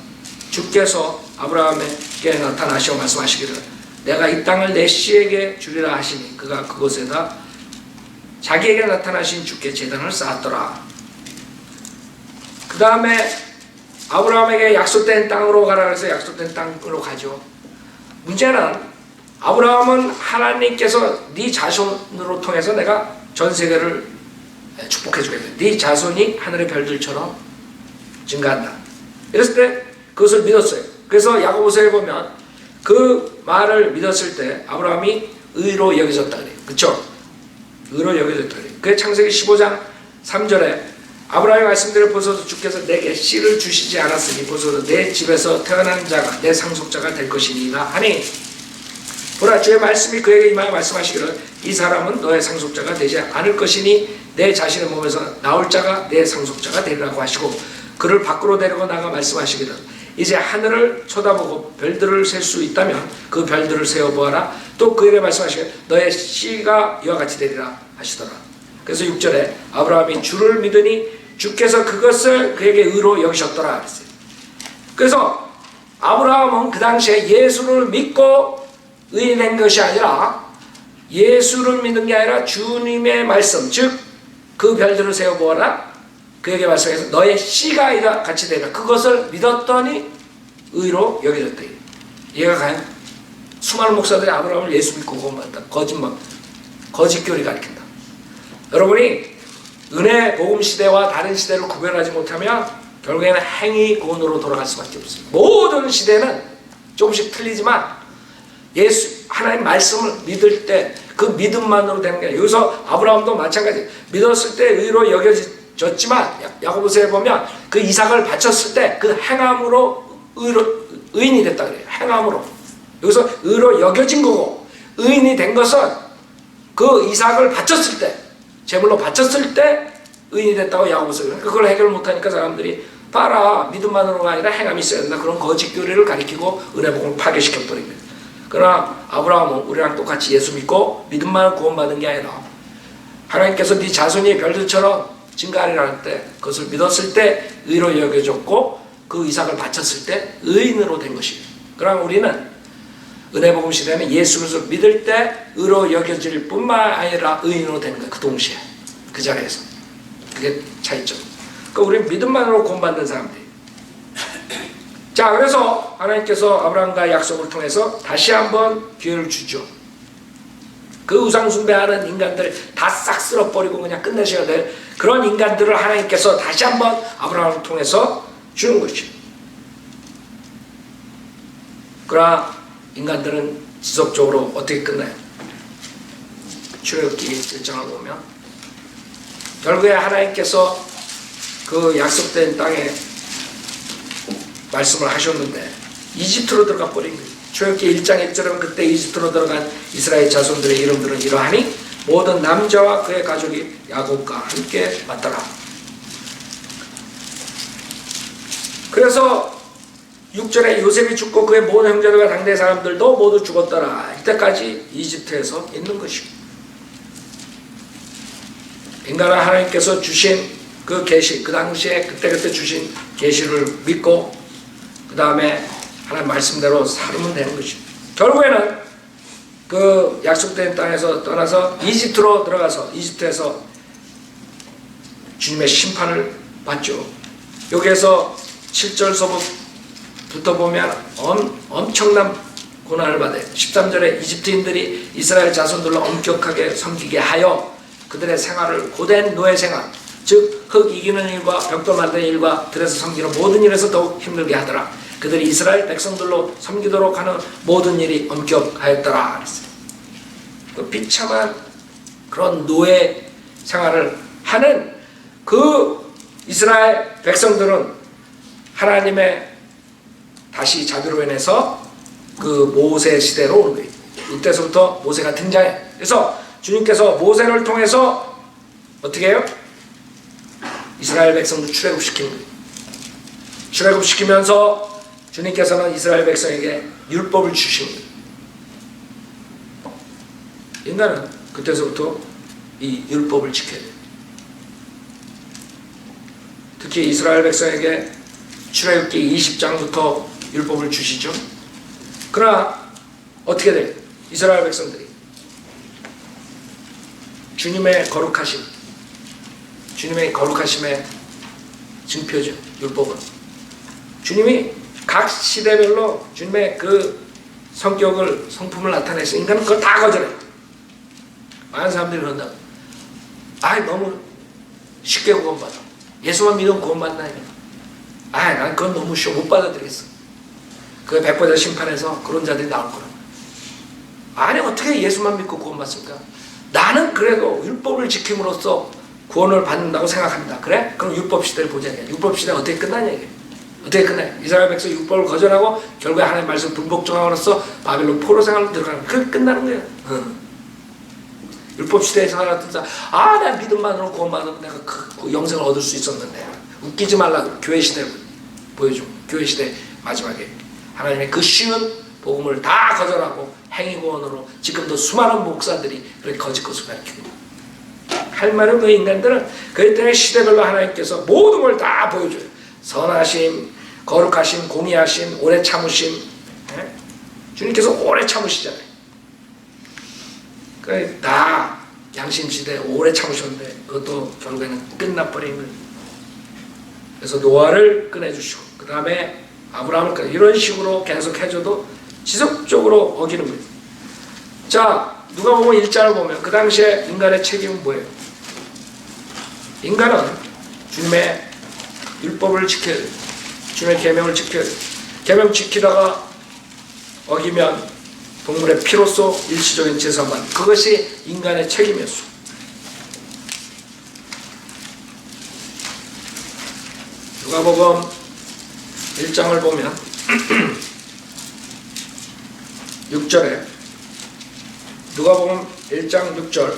주께서 아브라함에게 나타나시어 말씀하시기를 내가 이 땅을 내 씨에게 주리라 하시니 그가 그곳에다 자기에게 나타나신 주께 제단을 쌓았더라. 그 다음에 아브라함에게 약속된 땅으로 가라 해서 약속된 땅으로 가죠. 문제는 아브라함은 하나님께서 네 자손으로 통해서 내가 전 세계를 축복해 주겠다. 네 자손이 하늘의 별들처럼 증가한다. 이랬을 때 그것을 믿었어요. 그래서 야고보서에 보면 그 말을 믿었을 때 아브라함이 의로 여겨졌다 그래요. 그렇죠? 의로 여겨졌다 그래요. 그게 창세기 15장 3절에 아브라함의 말씀대로 보소서 주께서 내게 씨를 주시지 않았으니 보소서 내 집에서 태어난 자가 내 상속자가 될 것이니라 하니 보라 주의 말씀이 그에게 임하여 말씀하시기를 이 사람은 너의 상속자가 되지 않을 것이니 내 자신의 몸에서 나올 자가 내 상속자가 되리라고 하시고 그를 밖으로 데리고 나가 말씀하시기를 이제 하늘을 쳐다보고 별들을 셀 수 있다면 그 별들을 세어보아라. 또 그에게 말씀하시기를 너의 씨가 이와 같이 되리라 하시더라. 그래서 6절에 아브라함이 주를 믿으니 주께서 그것을 그에게 의로 여기셨더라 그랬어요. 그래서 아브라함은 그 당시에 예수를 믿고 의인된 것이 아니라 예수를 믿는 게 아니라 주님의 말씀 즉 그 별들을 세어보아라 그에게 말씀해서 너의 씨가 이와 같이 되리라. 그것을 믿었더니 의로 여겨졌다. 얘가 과연 수많은 목사들이 아브라함을 예수 믿고 구원받았다. 거짓 교리 가르친다. 여러분이 은혜 복음 시대와 다른 시대를 구별하지 못하면 결국에는 행위 구원으로 돌아갈 수밖에 없어요. 모든 시대는 조금씩 틀리지만 예수 하나님 말씀을 믿을 때 그 믿음만으로 되는 게 아니라 여기서 아브라함도 마찬가지 믿었을 때 의로 여겨졌지만 야고보서에 보면 그 이삭을 바쳤을 때 그 행함으로 의인이 됐다 그래요. 행함으로 여기서 의로 여겨진 거고 의인이 된 것은 그 이삭을 바쳤을 때 제물로 바쳤을 때 의인이 됐다고 야고보서에 그걸 해결 못하니까 사람들이 봐라 믿음만으로가 아니라 행함이 있어야 된다. 그런 거짓 교리를 가리키고 은혜복음을 파괴시켜버립니다. 그러나 아브라함은 우리랑 똑같이 예수 믿고 믿음만 구원받은 게 아니라 하나님께서 네 자손이 별들처럼 증가하리라는 때 그것을 믿었을 때 의로 여겨졌고 그 이삭을 바쳤을 때 의인으로 된 것이에요. 그러나 우리는 은혜복음 시대는 예수를 믿을 때 의로 여겨질 뿐만 아니라 의인으로 되는 거예요. 그 동시에 그 자리에서 그게 차이점. 그러니까 우리는 믿음만으로 구원받는 사람들이에요. 자, 그래서 하나님께서 아브라함과의 약속을 통해서 다시 한번 기회를 주죠. 그 우상 숭배하는 인간들 다 싹 쓸어버리고 그냥 끝내셔야 될 그런 인간들을 하나님께서 다시 한번 아브라함을 통해서 주는 것이죠. 그러나 인간들은 지속적으로 어떻게 끝나요? 출애굽기 1장을 보면 결국에 하나님께서 그 약속된 땅에 말씀을 하셨는데 이집트로 들어가 버린 거예요. 출애굽기 1장 1절은 그때 이집트로 들어간 이스라엘 자손들의 이름들은 이러하니 모든 남자와 그의 가족이 야곱과 함께 맞더라. 그래서 6절에 요셉이 죽고 그의 모든 형제들과 당대 사람들도 모두 죽었더라. 이때까지 이집트에서 있는 것이고 인간은 하나님께서 주신 그 계시, 그 당시에 그때 주신 계시를 믿고 그 다음에 하나님 말씀대로 살면 되는 것이죠. 결국에는 그 약속된 땅에서 떠나서 이집트로 들어가서 이집트에서 주님의 심판을 받죠. 여기에서 7절서부터 보면 엄청난 고난을 받아요. 13절에 이집트인들이 이스라엘 자손들로 엄격하게 섬기게 하여 그들의 생활을 고된 노예 생활 즉 흙 이기는 일과 벽돌 만드는 일과 들에서 섬기는 모든 일에서 더욱 힘들게 하더라. 그들이 이스라엘 백성들로 섬기도록 하는 모든 일이 엄격하였더라 그랬어요. 그 비참한 그런 노예 생활을 하는 그 이스라엘 백성들은 하나님의 다시 자비로 인해서 그 모세 시대로 오는 거예요. 이때서부터 모세가 등장해. 그래서 주님께서 모세를 통해서 어떻게 해요? 이스라엘 백성도 출애굽시키는 거예요. 출애굽시키면서 주님께서는 이스라엘 백성에게 율법을 주신 거예요. 인간은 그때서부터 이 율법을 지켜야 돼요. 특히 이스라엘 백성에게 출애굽기 20장부터 율법을 주시죠. 그러나 어떻게 돼요? 이스라엘 백성들이 주님의 거룩하심의 증표죠. 율법은 주님이 각 시대별로 주님의 그 성품을 나타내서 인간은 그걸 다 거절해요. 많은 사람들이 그런다. 너무 쉽게 구원받아. 예수만 믿으면 구원받나? 난 그건 너무 쉬워. 못 받아들이겠어. 그 백보자 심판에서 그런 자들이 나올 거라. 아니 어떻게 예수만 믿고 구원받습니까? 나는 그래도 율법을 지킴으로써 구원을 받는다고 생각합니다. 그래? 그럼 율법 시대를 보자. 율법 시대가 어떻게 끝나냐 이게. 어떻게 끝나요? 이스라엘 백성 율법을 거절하고 결국에 하나님의 말씀 불복종함으로써 바빌론 포로 생활로 들어가는 거예요. 그렇게 끝나는 거예요. 율법 시대에서 살았던 사람, 내 믿음만으로 구원받으면 내가 그 영생을 얻을 수 있었는데. 웃기지 말라고. 교회 시대를 보여줘. 교회 시대 마지막에 하나님의 그 쉬운 복음을 다 거절하고 행위구원으로 지금도 수많은 목사들이 그렇게 거짓 것을 가르치고 할 말은 그 인간들은 그렇기 때문에 시대별로 하나님께서 모든 걸 다 보여줘요. 선하심, 거룩하심, 공의하심, 오래 참으심. 주님께서 오래 참으시잖아요. 그러니까 다 양심시대 오래 참으셨는데 그것도 결국에는 끝나버린 거예요. 그래서 노아를 꺼내주시고 그 다음에 아브라함을 꺼내 이런 식으로 계속 해줘도 지속적으로 어기는 거예요. 자, 누가복음 1장을 보면 그 당시에 인간의 책임은 뭐예요? 인간은 주님의 율법을 지켜야 돼요. 주님의 계명을 지켜야 돼요. 계명 지키다가 어기면 동물의 피로써 일시적인 제사만, 그것이 인간의 책임이었어. 누가복음 1장을 보면 6절에 누가복음 1장 6절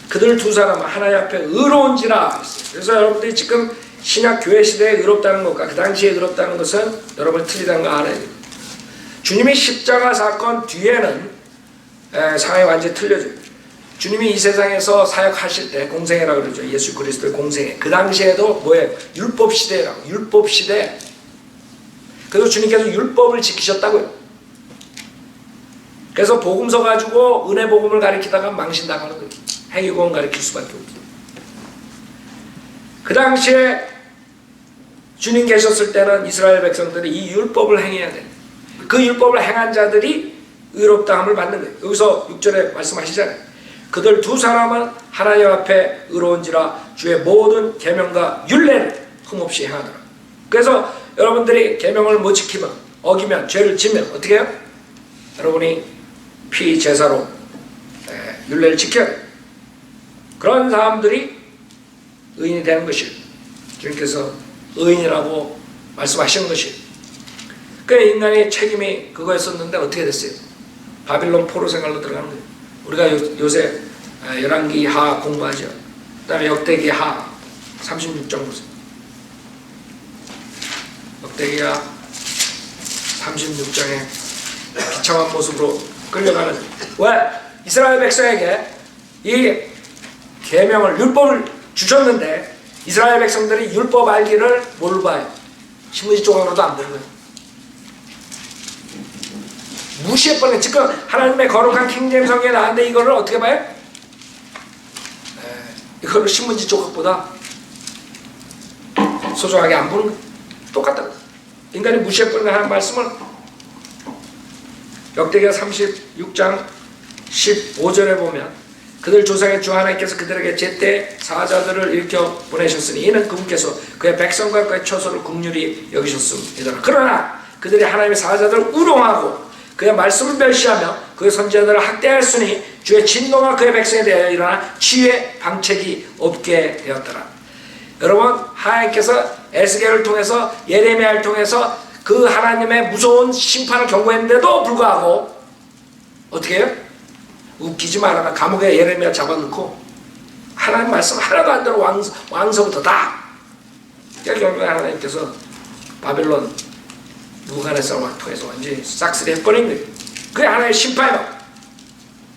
그들 두 사람은 하나님 앞에 의로운지라 했어요. 그래서 여러분들이 지금 신약 교회 시대에 의롭다는 것과 그 당시에 의롭다는 것은 여러분이 틀리다는 거 알아야 돼요. 주님이 십자가 사건 뒤에는 상황이 완전히 틀려져요. 주님이 이 세상에서 사역하실 때 공생애라고 그러죠. 예수 그리스도의 공생애. 그 당시에도 뭐예요? 율법 시대라고. 율법 시대. 그래서 주님께서 율법을 지키셨다고요. 그래서 복음서 가지고 은혜 복음을 가리키다가 망신당하는 거예요. 행위구원 가리킬 수밖에 없어요. 그 당시에 주님 계셨을 때는 이스라엘 백성들이 이 율법을 행해야 돼요. 그 율법을 행한 자들이 의롭다함을 받는 거예요. 여기서 6절에 말씀하시잖아요. 그들 두 사람은 하나님 앞에 의로운지라 주의 모든 계명과 율례를 흠없이 행하더라. 그래서 여러분들이 계명을 못 지키면, 어기면, 죄를 지면 어떻게 해요? 여러분이 피 제사로 율례를 지켜야 돼요. 그런 사람들이 의인이 되는 것이에요. 주님께서 의인이라고 말씀하시는 것이에요. 그 인간의 책임이 그거였었는데 어떻게 됐어요? 바빌론 포로 생활로 들어가는 거예요. 우리가 요새 열왕기 하 공부하죠. 그 다음에 역대기 하 36장 보세요. 역대기하 36장에 비참한 모습으로 끌려가는, 왜? 이스라엘 백성에게 이 계명을, 율법을 주셨는데 이스라엘 백성들이 율법 알기를 뭘로 봐요? 신문지 조각으로도 안 보는 거예요. 무시해버리는, 지금 하나님의 거룩한 킹제임스 성경에 나왔는데 이거를 어떻게 봐요? 이거를 신문지 조각보다 소중하게 안 보는 거예요. 똑같다. 인간이 무시해버리는 하나님 말씀을 역대기하 36장 15절에 보면 그들 조상의 주 하나님께서 그들에게 제때 사자들을 일으켜 보내셨으니 이는 그분께서 그의 백성과 그의 처소를 긍휼히 여기셨습니다. 그러나 그들이 하나님의 사자들을 우롱하고 그의 말씀을 멸시하며 그의 선지자들을 학대하였으니 주의 진노가 그의 백성에 대하여 일어나 치유의 방책이 없게 되었더라. 여러분, 하나님께서 에스겔을 통해서 예레미야를 통해서 그 하나님의 무서운 심판을 경고했는데도 불구하고 어떻게 해요? 웃기지 말아라. 감옥에 예레미야 잡아놓고 하나님 말씀 하나도 안 들어 왕서부터 다. 결국에 하나님께서 바벨론 누가네살을 통해서 완전히 싹쓸이 해버린 거예요. 그게 하나의 심판이에요.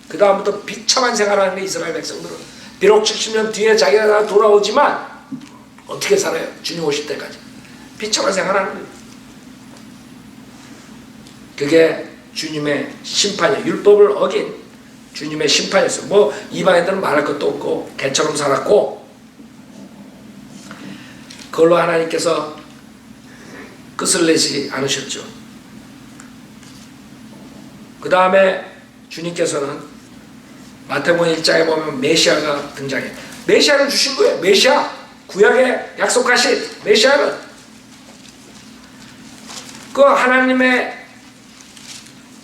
그 다음부터 비참한 생활하는 이스라엘 백성들은 비록 70년 뒤에 자기가 돌아오지만 어떻게 살아요? 주님 오실 때까지 비참한 생활하는 거예요. 그게 주님의 심판이에요. 율법을 어긴 주님의 심판이었어요. 뭐 이방인들은 말할 것도 없고 개처럼 살았고 그걸로 하나님께서 끝을 내지 않으셨죠. 그 다음에 주님께서는 마태복음 1장에 보면 메시아가 등장해요. 메시아를 주신 거예요. 메시아, 구약에 약속하신 메시아는 그 하나님의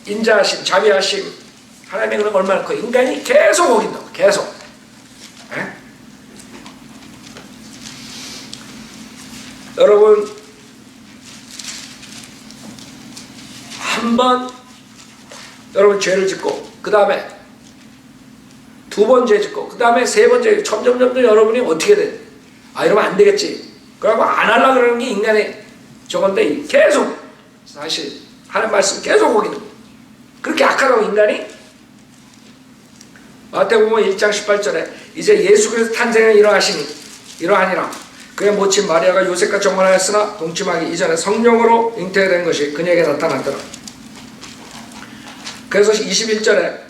인자하심, 자비하심, 하나님의 그런 얼마나 그 인간이 계속 어긴다고. 계속. 에? 여러분, 한번 여러분 죄를 짓고 그 다음에 두 번 죄 짓고 그 다음에 세 번 죄, 점점 여러분이 어떻게 돼? 아, 이러면 안 되겠지. 그러고 안 하려고 그러는 게 인간의 저건데 계속 사실 하나님 말씀 계속 어기는 거예요. 그렇게 악하다고 인간이. 마태복음 1장 18절에 이제 예수 그리스도 탄생을 이러하니라. 그의 모친 마리아가 요셉과 정혼하였으나 동침하기 이전에 성령으로 잉태된 것이 그녀에게 나타났더라. 그래서 21절에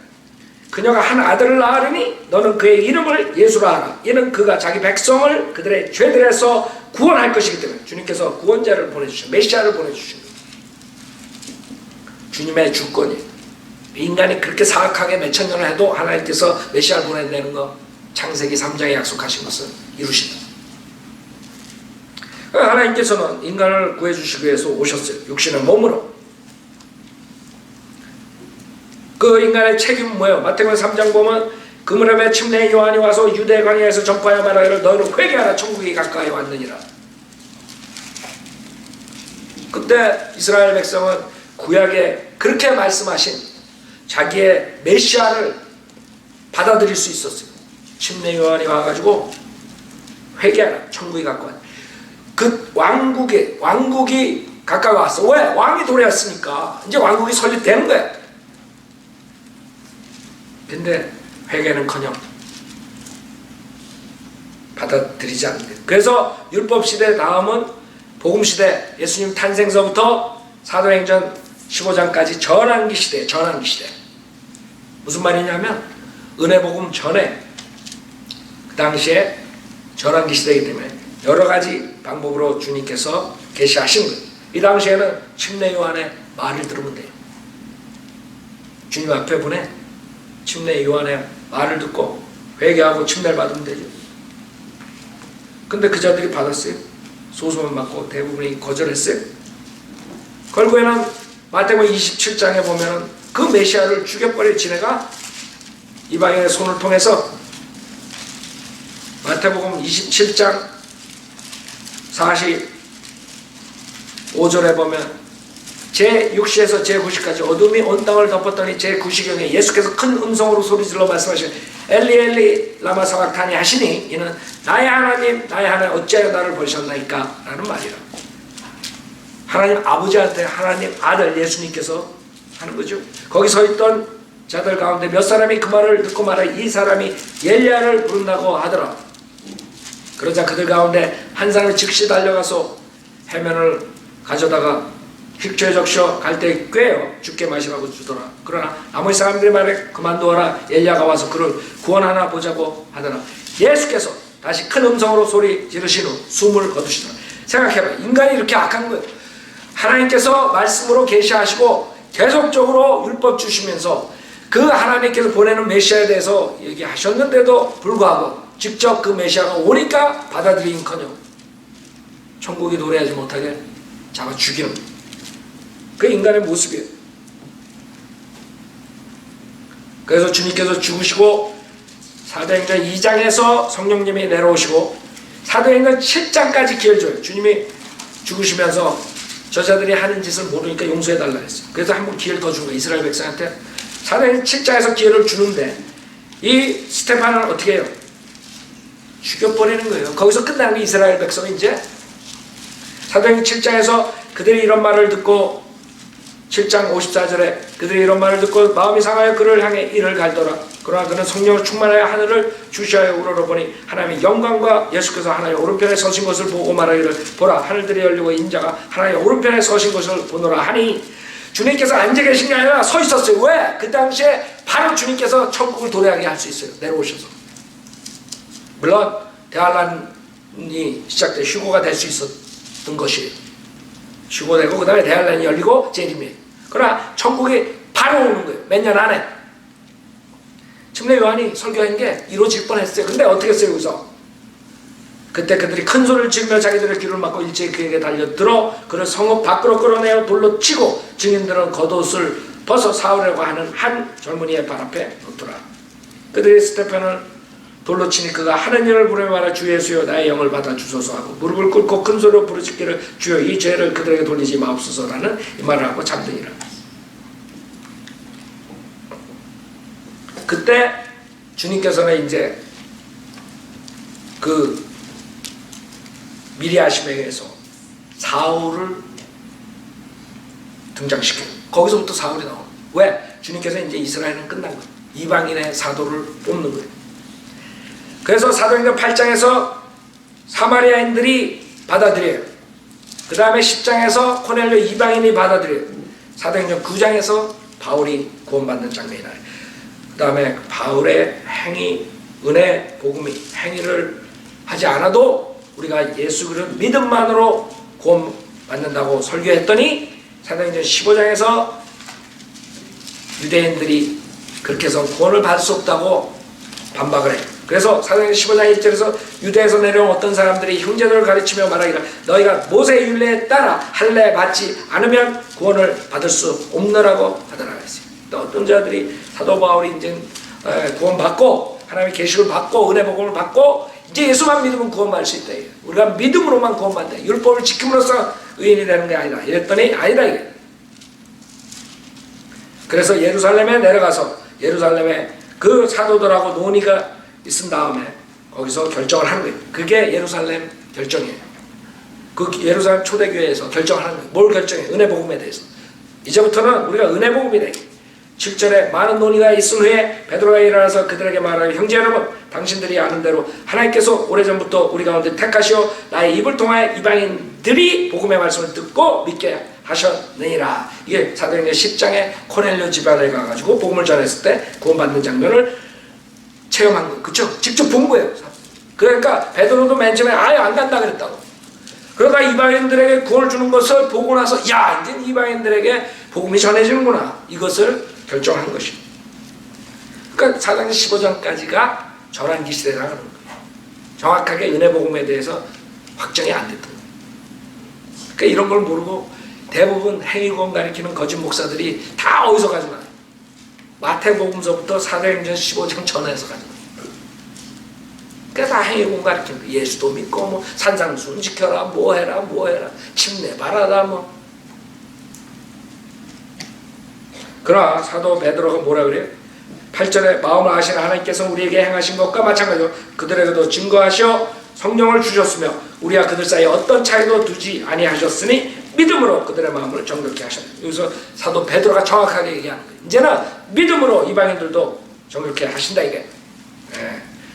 그녀가 한 아들을 낳으리니 너는 그의 이름을 예수라 하라. 이는 그가 자기 백성을 그들의 죄들에서 구원할 것이기 때문에 주님께서 구원자를 보내주신 메시아를 보내주신 거예요. 주님의 주권이에요. 인간이 그렇게 사악하게 몇천 년을 해도 하나님께서 메시아를 보내내는 거 창세기 3장에 약속하신 것을 이루신다. 하나님께서는 인간을 구해주시기 위해서 오셨어요. 육신의 몸으로. 그 인간의 책임은 뭐예요? 마태복음 3장 보면 그무렵에 침례 요한이 와서 유대 광야에서 전파하여 말하기를 너희는 회개하라 천국이 가까이 왔느니라. 그때 이스라엘 백성은 구약에 그렇게 말씀하신 자기의 메시아를 받아들일 수 있었어요. 침례 요한이 와가지고 회개하라 천국이 가까이 왔. 그 왕국이 가까이 왔어. 왜? 왕이 도래했으니까 이제 왕국이 설립되는 거야. 근데 회개는커녕 받아들이지 않는데. 그래서 율법시대 다음은 복음시대, 예수님 탄생서부터 사도행전 15장까지 전환기 시대. 무슨 말이냐면 은혜복음 전에 그 당시에 전환기 시대이기 때문에 여러 가지 방법으로 주님께서 계시하신 거예요. 이 당시에는 침례 요한의 말을 들으면 돼요. 주님 앞에 보내 침례 요한의 말을 듣고 회개하고 침례를 받으면 되죠. 근데 그 자들이 받았어요? 소수만 받고 대부분이 거절했어요. 결국에는 마태복음 27장에 보면 그 메시아를 죽여버릴 지네가 이방인의 손을 통해서 마태복음 27장 45절에 보면 제6시에서 제9시까지 어둠이 온 땅을 덮었더니 제9시경에 예수께서 큰 음성으로 소리질러 말씀하시는 엘리 엘리 라마 사박타니 하시니 이는 나의 하나님 어찌하여 나를 버리셨나이까 라는 말이라. 하나님 아버지한테 하나님 아들 예수님께서 하는 거죠. 거기 서 있던 자들 가운데 몇 사람이 그 말을 듣고 말하 이 사람이 엘리야를 부른다고 하더라. 그러자 그들 가운데 한 사람이 즉시 달려가서 해면을 가져다가 휙초에 적셔 갈대에 꿰어 죽게 마시라고 주더라. 그러나 나머지 사람들이 말해 그만두어라. 엘리야가 와서 그를 구원하나 보자고 하더라. 예수께서 다시 큰 음성으로 소리 지르신 후 숨을 거두시더라. 생각해봐. 인간이 이렇게 악한 거예요. 하나님께서 말씀으로 계시하시고 계속적으로 율법 주시면서 그 하나님께서 보내는 메시아에 대해서 얘기하셨는데도 불구하고 직접 그 메시아가 오니까 받아들이긴커녕 천국이 도래하지 못하게 잡아 죽이는 그 인간의 모습이에요. 그래서 주님께서 죽으시고 사도행전 2장에서 성령님이 내려오시고 사도행전 7장까지 기회를 줘요. 주님이 죽으시면서 저자들이 하는 짓을 모르니까 용서해달라 했어요. 그래서 한 번 기회를 더 준 거예요. 이스라엘 백성한테. 사도행전 7장에서 기회를 주는데 이 스테반을 어떻게 해요? 죽여버리는 거예요. 거기서 끝나는 게 이스라엘 백성이 이제 사도행전 7장에서 그들이 이런 말을 듣고 7장 54절에 그들이 이런 말을 듣고 마음이 상하여 그를 향해 이를 갈더라. 그러나 그는 성령을 충만하여 하늘을 주시하여 우러러보니 하나님의 영광과 예수께서 하나님의 오른편에 서신 것을 보고 말하기를 보라 하늘들이 열리고 인자가 하나님의 오른편에 서신 것을 보노라 하니 주님께서 앉아 계신 게 아니라 서 있었어요. 왜? 그 당시에 바로 주님께서 천국을 도래하게 할 수 있어요. 내려오셔서. 물론 대환란이 시작돼 휴고가 될 수 있었던 것이에요. 휴고되고 그 다음에 대환란이 열리고 재림이에요. 그러나 천국이 바로 오는 거예요. 몇 년 안에. 침례 요한이 설교한 게 이루어질 뻔했어요. 근데 어떻게 했어요 여기서? 그때 그들이 큰 소리를 지르며 자기들의 귀를 막고 일제히 그에게 달려들어 그를 성읍 밖으로 끌어내어 돌로 치고 증인들은 겉옷을 벗어 사오려고 하는 한 젊은이의 발 앞에 놓더라. 그들이 스테판을 돌로 치니 그가 하는 일을 부르며 말하 주 예수여 나의 영을 받아 주소서 하고 무릎을 꿇고 큰 소리로 부르짖기를 주여 이 죄를 그들에게 돌리지 마옵소서라는 이 말을 하고 잠드니라. 그때 주님께서는 이제 그 미리 하심에 의해서 사울을 등장시켜요. 거기서부터 사울이 나와요. 왜? 주님께서 이제 이스라엘은 끝난 거예요. 이방인의 사도를 뽑는 거예요. 그래서 사도행전 8장에서 사마리아인들이 받아들여요. 그 다음에 10장에서 코넬료 이방인이 받아들여요. 사도행전 9장에서 바울이 구원받는 장면이 나요. 그 다음에 바울의 행위, 은혜, 복음이 행위를 하지 않아도 우리가 예수 그리스도 믿음만으로 구원받는다고 설교했더니 사도행전 15장에서 유대인들이 그렇게 해서 구원을 받을 수 없다고 반박을 해요. 그래서 사도행전 15장 1절에서 유대에서 내려온 어떤 사람들이 형제들을 가르치며 말하기를 너희가 모세의 율례에 따라 할례 받지 않으면 구원을 받을 수 없느라고 하더라 했어요. 또 어떤 자들이 사도 바울이 이제 구원받고 하나님의 계시를 받고 은혜 복음을 받고 이제 예수만 믿으면 구원받을 수 있다. 우리가 믿음으로만 구원받는다. 율법을 지킴으로써 의인이 되는 게 아니다. 이랬더니 아니다 이게. 그래서 예루살렘에 내려가서 예루살렘에 그 사도들하고 논의가 있은 다음에 거기서 결정을 하는 거예요. 그게 예루살렘 결정이에요. 그 예루살렘 초대교회에서 결정을 하는 거예요. 뭘 결정해? 은혜 복음에 대해서. 이제부터는 우리가 은혜 복음이 돼. 7절에 많은 논의가 있은 후에 베드로가 일어나서 그들에게 말하여 형제 여러분 당신들이 아는 대로 하나님께서 오래전부터 우리 가운데 택하시어 나의 입을 통하여 이방인들이 복음의 말씀을 듣고 믿게 하셨느니라. 이게 사도행전 10장에 코넬료 집안에 가가지고 복음을 전했을 때 구원받는 장면을 체험한 거예요. 그쵸? 직접 본 거예요. 그러니까 베드로도 맨 처음에 아예 안 간다 그랬다고. 그러다 이방인들에게 구원을 주는 것을 보고 나서 야 이제 이방인들에게 복음이 전해지는구나. 이것을 결정한 것입니다. 그러니까 사도행전 15장까지가 전환기 시대라는 거예요. 정확하게 은혜 복음에 대해서 확정이 안 됐던 거예요. 그러니까 이런 걸 모르고 대부분 행위구원 가리키는 거짓 목사들이 다 어디서 가져가요? 마태복음서부터 사도행전 15장 전에서 가져가요. 그러니까 다 행위구원 가리키는 거예요. 예수도 믿고 뭐 산상수훈 지켜라 뭐 해라 침례 바라다 뭐. 그러나 사도 베드로가 뭐라 그래요? 8절에 마음을 아시는 하나님께서 우리에게 행하신 것과 마찬가지로 그들에게도 증거하시어 성령을 주셨으며 우리와 그들 사이에 어떤 차이도 두지 아니하셨으니 믿음으로 그들의 마음을 정결케 하셨다. 여기서 사도 베드로가 정확하게 얘기하는 거예요. 이제는 믿음으로 이방인들도 정결케 하신다 이게.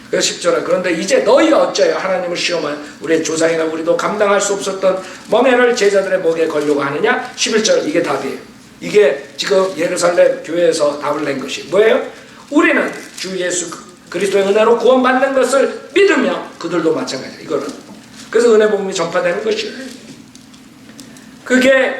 그래서 10절에 그런데 이제 너희가 어찌하여 하나님을 시험하여 우리의 조상이나 우리도 감당할 수 없었던 멍에를 제자들의 목에 걸려고 하느냐. 11절 이게 답이에요. 이게 지금 예루살렘 교회에서 답을 낸 것이 뭐예요? 우리는 주 예수 그리스도의 은혜로 구원받는 것을 믿으며 그들도 마찬가지예요. 이거는. 그래서 은혜 복음이 전파되는 것이에요. 그게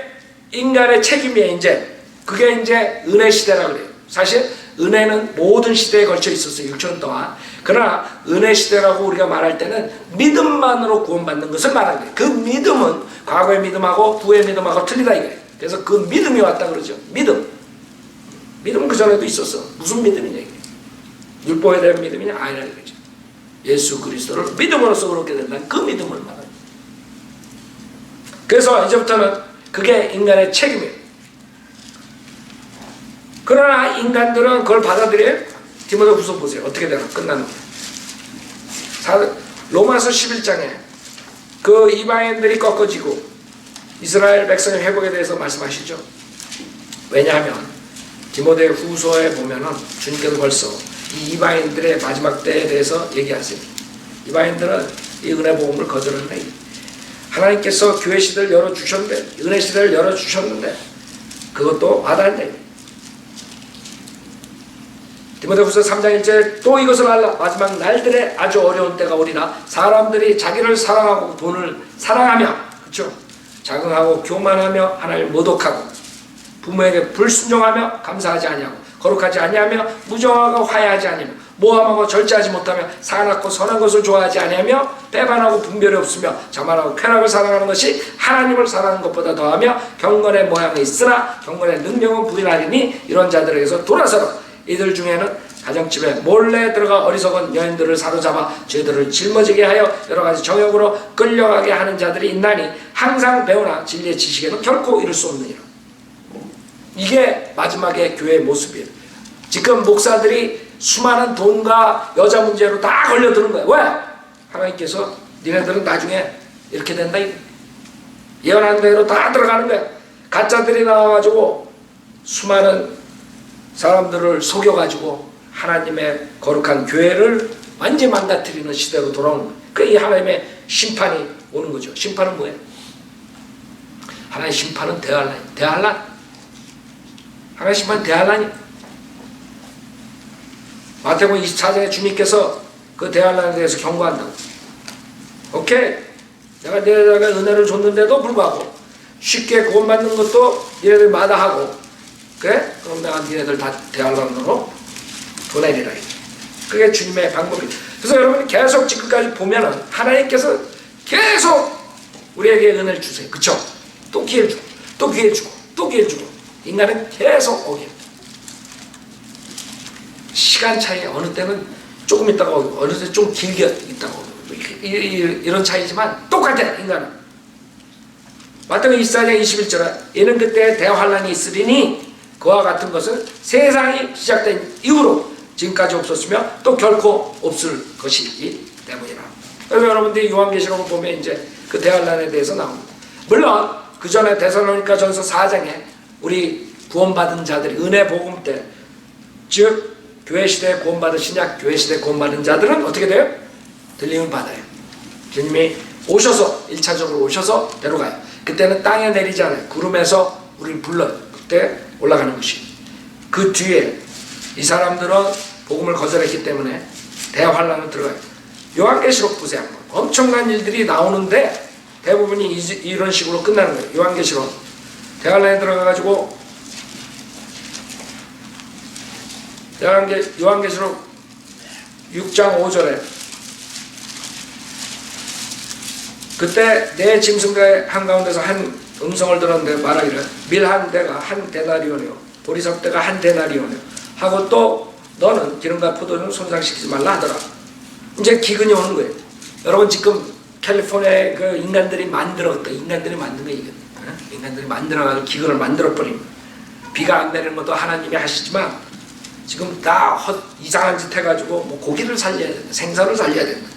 인간의 책임이에요. 이제 그게 이제 은혜 시대라고 그래요. 사실 은혜는 모든 시대에 걸쳐 있었어요. 6천 동안. 그러나 은혜 시대라고 우리가 말할 때는 믿음만으로 구원받는 것을 말하는 거예요. 그 믿음은 과거의 믿음하고 후의 믿음하고 틀리다 이거예요. 그래서 그 믿음이 왔다 그러죠. 믿음. 믿음은 그 전에도 있었어. 무슨 믿음이냐 이게. 율법에 대한 믿음이냐? 아니라 이거죠. 예수 그리스도를 믿음으로써 그렇게 된다는 그 믿음을 말합니다. 그래서 이제부터는 그게 인간의 책임이에요. 그러나 인간들은 그걸 받아들여요. 디모데후서 보세요. 어떻게 되나? 끝나는 거예요. 로마서 11장에 그 이방인들이 꺾어지고 이스라엘 백성의 회복에 대해서 말씀하시죠. 왜냐하면 디모데후서에 보면은 주님께서 벌써 이 이방인들의 마지막 때에 대해서 얘기하세요. 이방인들은 이 은혜 복음을 거절했네. 하나님께서 교회 시대를 열어주셨는데, 은혜 시대를 열어주셨는데 그것도 받았네. 디모데후서 3장 1절 또 이것을 알라. 마지막 날들에 아주 어려운 때가 오리라. 사람들이 자기를 사랑하고 돈을 사랑하며, 그렇죠? 자긍하고 교만하며 하나님을 모독하고 부모에게 불순종하며 감사하지 아니하고 거룩하지 아니하며 무정하고 화해하지 아니하며 모함하고 절제하지 못하며 사납고 선한 것을 좋아하지 아니하며 배반하고 분별이 없으며 자만하고 쾌락을 사랑하는 것이 하나님을 사랑하는 것보다 더하며 경건의 모양이 있으나 경건의 능력은 부인하리니 이런 자들에게서 돌아서라. 이들 중에는 가정집에 몰래 들어가 어리석은 여인들을 사로잡아 죄들을 짊어지게 하여 여러가지 정욕으로 끌려가게 하는 자들이 있나니 항상 배우나 진리의 지식에는 결코 이룰 수 없느니라. 이게 마지막에 교회의 모습이에요. 지금 목사들이 수많은 돈과 여자 문제로 다 걸려드는 거예요. 왜? 하나님께서 니네들은 나중에 이렇게 된다. 예언한 대로 다 들어가는 거야. 가짜들이 나와가지고 수많은 사람들을 속여가지고 하나님의 거룩한 교회를 완전히 망가뜨리는 시대로 돌아오는 거예요. 그 이 하나님의 심판이 오는 거죠. 심판은 뭐예요? 하나님의 심판은 대환란. 대환란. 하나님의 심판은 대환란이. 마태복음 24장에 주님께서 그 대환란에 대해서 경고한다고. 오케이. 내가 너희에게 은혜를 줬는데도 불구하고 쉽게 구원받는 것도 너희들 마다하고, 그래? 그럼 내가 너희들 다 대환란으로 보내리라. 그게 주님의 방법이에요. 그래서 여러분이 계속 지금까지 보면은 하나님께서 계속 우리에게 은혜를 주세요. 그쵸? 또 기회를 주고 또 기회를 주고 또 기회를 주고 인간은 계속 오게. 시간 차이 어느 때는 조금 있다가 오고 어느 때 좀 길게 있다가 오고 이런 차이지만 똑같아. 인간은. 마태복음 24장 21절에 이는 그때 대환란이 있으리니 그와 같은 것은 세상이 시작된 이후로 지금까지 없었으며 또 결코 없을 것이기 때문이라. 그래서 여러분들이 요한계시록을 보면 이제 그 대환란에 대해서 나옵니다. 물론 그 전에 데살로니가 전서 4장에 우리 구원받은 자들이 은혜 복음 때, 즉 교회 시대에 구원받은 신약 교회 시대에 구원받은 자들은 어떻게 돼요? 들림을 받아요. 주님이 오셔서 1차적으로 오셔서 데려가요. 그때는 땅에 내리지 않아요. 구름에서 우리를 불러요. 그때 올라가는 것이. 그 뒤에 이 사람들은 복음을 거절했기 때문에 대환란을 들어가요. 요한계시록 보세요. 엄청난 일들이 나오는데 대부분이 이런 식으로 끝나는 거예요. 요한계시록 대환란에 들어가가지고 요한계시록 6장 5절에 그때 내 짐승들의 한가운데서 한 음성을 들었는데 말하기를 밀 한 대가 한 데나리온이요 보리석 대가 한 데나리온이요 하고 또 너는 기름과 포도는 손상시키지 말라 하더라. 이제 기근이 오는 거예요. 여러분 지금 캘리포니아에 그 인간들이 만들었다. 인간들이 만든 거예요. 인간들이 만들어가지고 기근을 만들어버립니다. 비가 안 내리는 것도 하나님이 하시지만 지금 다 이상한 짓 해가지고 뭐 고기를 살려야 된다. 생선을 살려야 된다.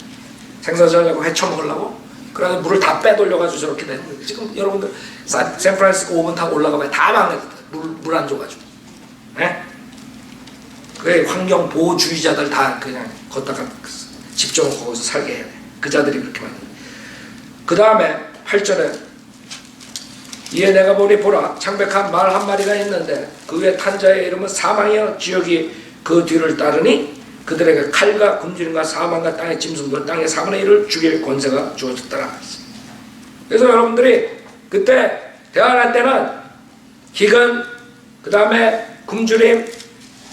생선 살려고 회 처먹으려고 그래서 물을 다 빼돌려가지고 저렇게 되는 거예요. 지금 여러분들 샌프란시스코 5번 타고 올라가면 다 망했다. 물 안 줘가지고. 네? 그게 환경보호주의자들 다 그냥 걷다가 집중을 거기서 살게 해야 돼. 그 자들이 그렇게 만든 거예요. 그 다음에 8절에 이에 내가 보라 창백한 말 한 마리가 있는데 그 위에 탄 자의 이름은 사망이여 지옥이 그 뒤를 따르니 그들에게 칼과 굶주림과 사망과 땅의 짐승들 땅의 4분의 1을 죽일 권세가 주어졌더라. 그래서 여러분들이 그때 대환란 때는 기근, 그 다음에 굶주림,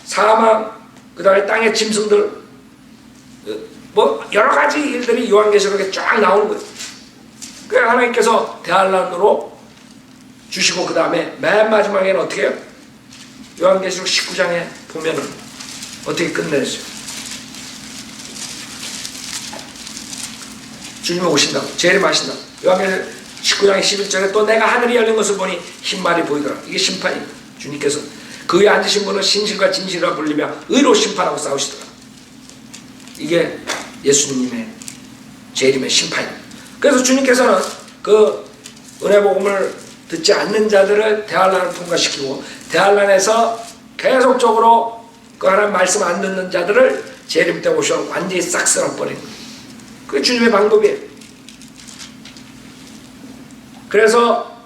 사망, 그 다음에 땅의 짐승들 뭐 여러 가지 일들이 요한계시록에 쫙 나오는 거예요. 그래서 하나님께서 대환란으로 주시고 그 다음에 맨 마지막에는 어떻게 해요? 요한계시록 19장에 보면은 어떻게 끝내죠? 주님이 오신다고, 재림하신다고. 요한계시록 19장 11절에 또 내가 하늘이 열린 것을 보니 흰 말이 보이더라. 이게 심판입니다. 주님께서 그 위에 앉으신 분은 신실과 진실이라 불리며 의로 심판하고 싸우시더라. 이게 예수님의 재림의 심판입니다. 그래서 주님께서는 그 은혜복음을 듣지 않는 자들을 대환란을 통과시키고 대환란에서 계속적으로 그 하나님 말씀 안 듣는 자들을 재림 때 오셔 완전히 싹 쓸어버리는 거예요. 그게 주님의 방법이에요. 그래서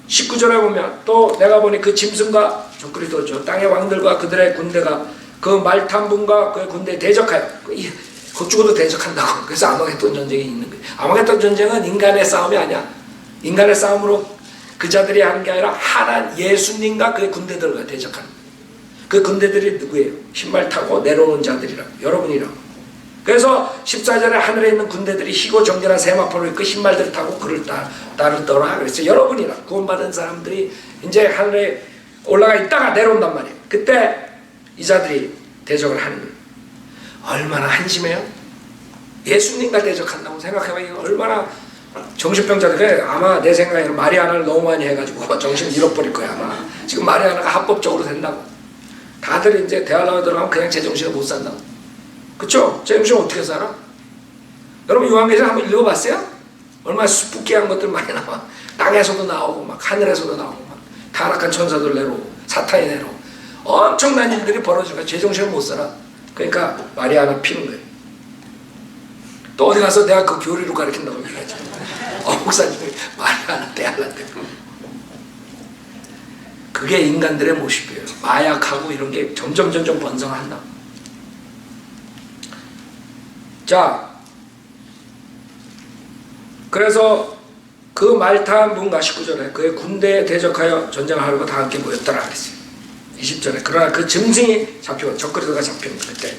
19절에 보면 또 내가 보니 그 짐승과 적그리스도죠. 땅의 왕들과 그들의 군대가 그 말탄분과 그의 군대에 대적하여 곧 죽어도 대적한다고. 그래서 아마겟돈 전쟁이 있는 거예요. 아마겟돈 전쟁은 인간의 싸움이 아니야. 인간의 싸움으로 그 자들이 하는 게 아니라 하나님 예수님과 그의 군대들과 대적하는 거예요. 그 군대들이 누구예요? 흰말 타고 내려오는 자들이라고. 여러분이라고. 그래서 14절에 하늘에 있는 군대들이 희고 정결한 세마포를 입고 흰말들을 타고 그를 따르더라. 그래서 여러분이라 구원받은 사람들이 이제 하늘에 올라가 있다가 내려온단 말이에요. 그때 이 자들이 대적을 하는 거예요. 얼마나 한심해요? 예수님과 대적한다고 생각해봐요. 얼마나 정신병자들. 그래, 아마 내 생각에는 마리아나를 너무 많이 해가지고 정신을 잃어버릴 거야. 아마 지금 마리아나가 합법적으로 된다고. 다들 이제 대학로 들어가면 그냥 제정신을 못 산다고. 그쵸? 제정신 어떻게 살아? 여러분 요한계시록 한번 읽어봤어요? 얼마나 스푸키한 것들 많이 나와. 땅에서도 나오고 막 하늘에서도 나오고 막 타락한 천사들 내려오고 사탄이 내려오고 엄청난 일들이 벌어지니까 제정신을 못 살아. 그러니까 마리아나 피는 거예요. 또 어디 가서 내가 그 교리로 가르친다고 얘기하죠. 목사님이 마리아나 대할란데. 그게 인간들의 모습이에요. 마약하고 이런 게 점점 번성한다. 자, 그래서 그 말탄 분과 19절에 그의 군대에 대적하여 전쟁하려고 다 함께 모였더라 그랬어요. 20절에 그러나 그 짐승이 잡히고 적그리스도가 잡힙니다. 그때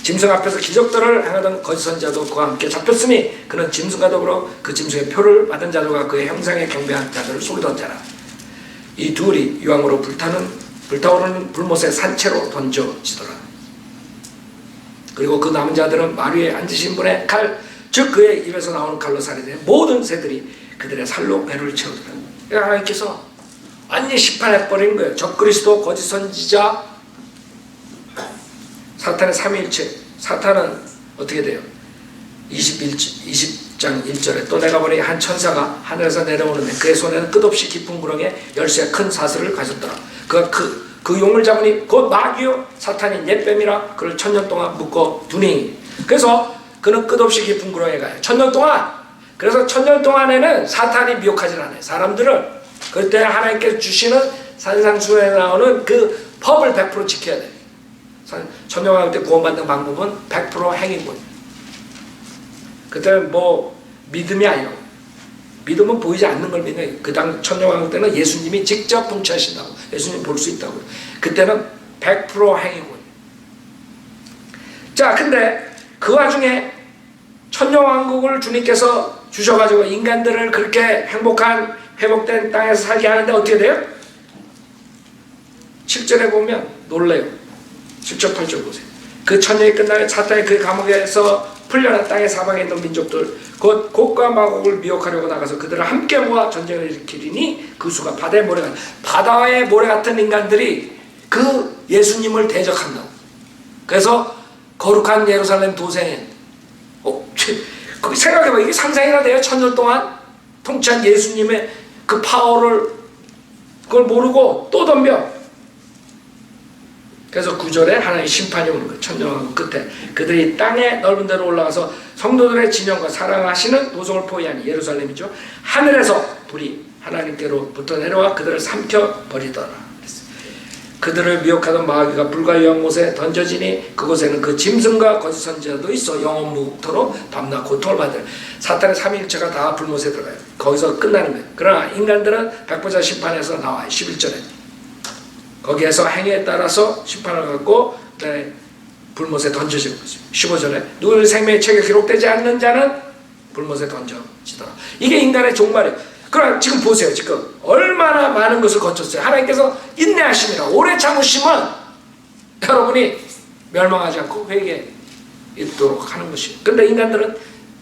짐승 앞에서 기적들을 행하던 거짓 선지자도 그와 함께 잡혔으니 그는 짐승과 더불어 그 짐승의 표를 받은 자들과 그의 형상에 경배한 자들을 속이던 자라. 이 둘이 유황으로 불타오르는 불못의 산채로 던져지더라. 그리고 그 남은 자들은 말 위에 앉으신 분의 칼, 즉 그의 입에서 나오는 칼로 살해된 모든 새들이 그들의 살로 배를 채우더라. 하나님께서 완전히 심판해버린 거예요. 적그리스도, 거짓 선지자, 사탄의 삼위일체. 사탄은 어떻게 돼요? 20장 1절에 또 내가 보니 한 천사가 하늘에서 내려오는데 그의 손에는 끝없이 깊은 구렁에 열쇠 큰 사슬을 가졌더라. 그 용을 잡으니 곧 마귀요 사탄이 옛뱀이라 그를 1000년 동안 묶어 두니. 그래서 그는 끝없이 깊은 구렁에 가요. 1000년 동안. 그래서 1000년 동안에는 사탄이 미혹하지 않아요. 사람들을. 그때 하나님께서 주시는 산상수에 나오는 그 법을 100% 지켜야 돼요. 천년왕국 때 구원받는 방법은 100% 행위군. 그때는 뭐 믿음이 아니고 믿음은 보이지 않는 걸 믿는. 그 당 천년왕국 때는 예수님이 직접 통치하신다고. 예수님 볼 수 있다고. 그때는 100% 행위군. 자, 근데 그 와중에 천년왕국을 주님께서 주셔가지고 인간들을 그렇게 행복한 회복된 땅에서 살게 하는데 어떻게 돼요? 7절에 보면 놀래요. 7절 8절 보세요. 그 천년이 끝나면 사탄이 그 감옥에서 풀려난 땅의 사방에 있는 민족들 곧 곡과 마곡을 미혹하려고 나가서 그들을 함께 모아 전쟁을 일으키리니 그 수가 바다의 모래 같은, 바다의 모래 같은 인간들이 그 예수님을 대적한다고. 그래서 거룩한 예루살렘 도생에 생각해봐. 이게 상상이나 돼요? 1000년 동안 통치한 예수님의 그 파워를 그걸 모르고 또 덤벼. 그래서 9절에 하나님의 심판이 오는 거예요. 천년왕국 끝에 그들이 땅의 넓은 데로 올라가서 성도들의 진영과 사랑하시는 도성을 포위하니 예루살렘이죠. 하늘에서 불이 하나님께로부터 내려와 그들을 삼켜버리더라. 그들을 미혹하던 마귀가 불과 유황 못에 던져지니 그곳에는 그 짐승과 거짓 선지자도 있어 영원 무토록 밤낮 고통을 받을. 사탄의 삼위일체가 다 불못에 들어가요. 거기서 끝나는 거예요. 그러나 인간들은 백보자 심판에서 나와요. 11절에 거기에서 행위에 따라서 심판을 받고 불못에 던져지는 거죠. 15절에 누구의 생명의 책에 기록되지 않는 자는 불못에 던져지더라. 이게 인간의 종말이에요. 그럼 지금 보세요. 지금 얼마나 많은 것을 거쳤어요. 하나님께서 인내하심이라 오래 참으심은 여러분이 멸망하지 않고 회개에 있도록 하는 것이에요. 그런데 인간들은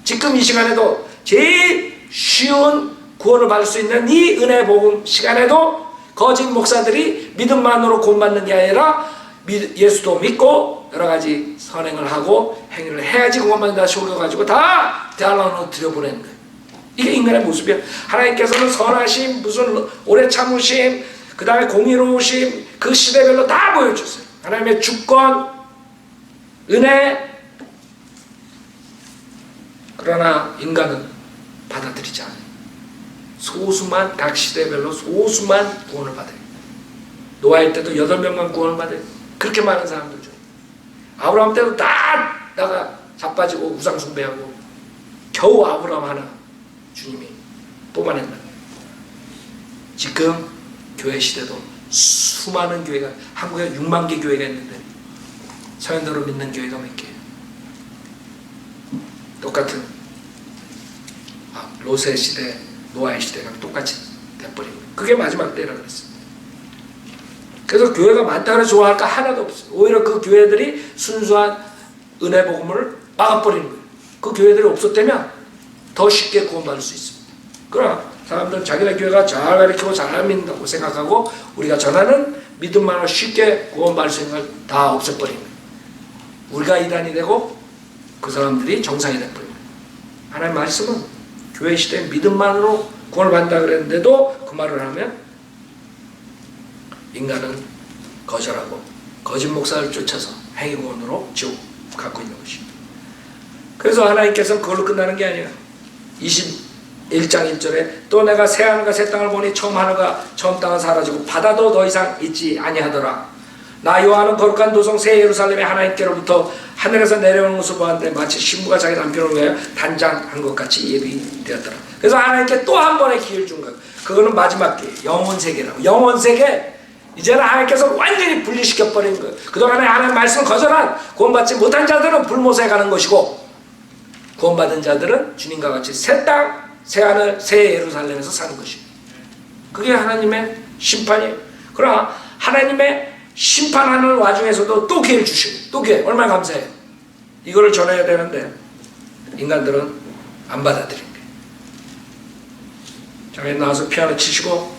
지금 이 시간에도 제일 쉬운 구원을 받을 수 있는 이 은혜 복음 시간에도 거짓 목사들이 믿음만으로 구원받는 게 아니라 예수도 믿고 여러 가지 선행을 하고 행위를 해야지 구원받는다 속여가지고 다 대환란으로 들여보내는 거예요. 이게 인간의 모습이에요. 하나님께서는 선하심, 무슨 오래 참으심, 그 다음에 공의로우심, 그 시대별로 다 보여주세요. 하나님의 주권, 은혜. 그러나 인간은 받아들이지 않아요. 소수만, 각 시대별로 소수만 구원을 받아요. 노아일 때도 8명만 구원을 받아요. 그렇게 많은 사람들 중에 아브라함 때도 다 나가 자빠지고 우상 숭배하고 겨우 아브라함 하나 주님이 뽑아낸다. 지금 교회 시대도 수많은 교회가, 한국에 6만 개 교회가 있는데 서현도로 믿는 교회가 몇 개예요? 똑같은 로세 시대, 노아의 시대가 똑같이 돼버린 거예요. 그게 마지막 때라고 그랬어요. 그래서 교회가 많다고 해서 좋아할까? 하나도 없어요. 오히려 그 교회들이 순수한 은혜 복음을 막아버리는 거예요. 그 교회들이 없었다면 더 쉽게 구원받을 수 있습니다. 그러나 사람들은 자기네 교회가 잘 가르치고 잘 믿는다고 생각하고 우리가 전하는 믿음만으로 쉽게 구원받을 수 있는 걸 다 없애버리는 거예요. 우리가 이단이 되고 그 사람들이 정상이 돼버리는 거예요. 하나님의 말씀은 교회 시대에 믿음만으로 구원을 받는다 그랬는데도 그 말을 하면 인간은 거절하고 거짓 목사를 쫓아서 행위구원으로 지옥 갖고 있는 것입니다. 그래서 하나님께서는 그걸로 끝나는 게 아니에요. 21장 1절에 또 내가 새 하늘과 새 땅을 보니 처음 하늘과 처음 땅은 사라지고 바다도 더 이상 있지 아니하더라. 나 요한은 거룩한 도성 새 예루살렘의 하나님께로부터 하늘에서 내려오는 것을 보았는데 마치 신부가 자기 남편을 위하여 단장한 것 같이 예비되었더라. 그래서 하나님께 또 한 번의 기회를 준 거예요. 그거는 마지막 기회, 영원 세계라고. 영원 세계. 이제는 하나님께서 완전히 분리시켜버린 거예요. 그동안에 하나님의 말씀을 거절한 구원받지 못한 자들은 불못에 가는 것이고 구원받은 자들은 주님과 같이 새 땅, 새 하늘, 새 예루살렘에서 사는 것이에요. 그게 하나님의 심판이에요. 그러나 하나님의 심판하는 와중에서도 또 기회를 주시고 또 기회. 얼마나 감사해요. 이거를 전해야 되는데 인간들은 안 받아들인 거예요. 장애인 나와서 피아노 치시고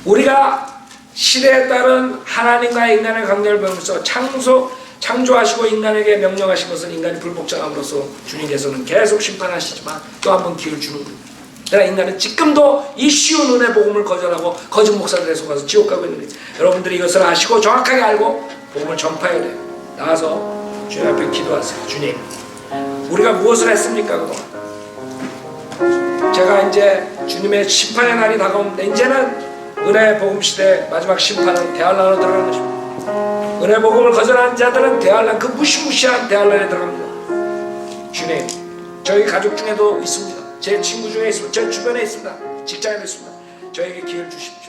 우리가 시대에 따른 하나님과 인간의 관계를 배우면서 창조하시고 인간에게 명령하신 것은 인간이 불복종함으로써 주님께서는 계속 심판하시지만 또 한 번 기회를 주는 거예요. 그러나 인간은 지금도 이 쉬운 은혜 복음을 거절하고 거짓 목사들에 속아서 지옥 가고 있는 거예요. 여러분들이 이것을 아시고 정확하게 알고 복음을 전파해야 돼요. 나와서 주님 앞에 기도하세요. 주님, 우리가 무엇을 했습니까 그동안? 제가 이제 주님의 심판의 날이 다가오는데 이제는 은혜 복음 시대 마지막 심판은 대환란으로 들어가는 것입니다. 은혜 복음을 거절하는 자들은 대환란, 그 무시무시한 대환란에 들어갑니다. 주님, 저희 가족 중에도 있습니다. 제 친구 중에 있습니다. 제 주변에 있습니다. 직장에도 있습니다. 저에게 기회를 주십시오.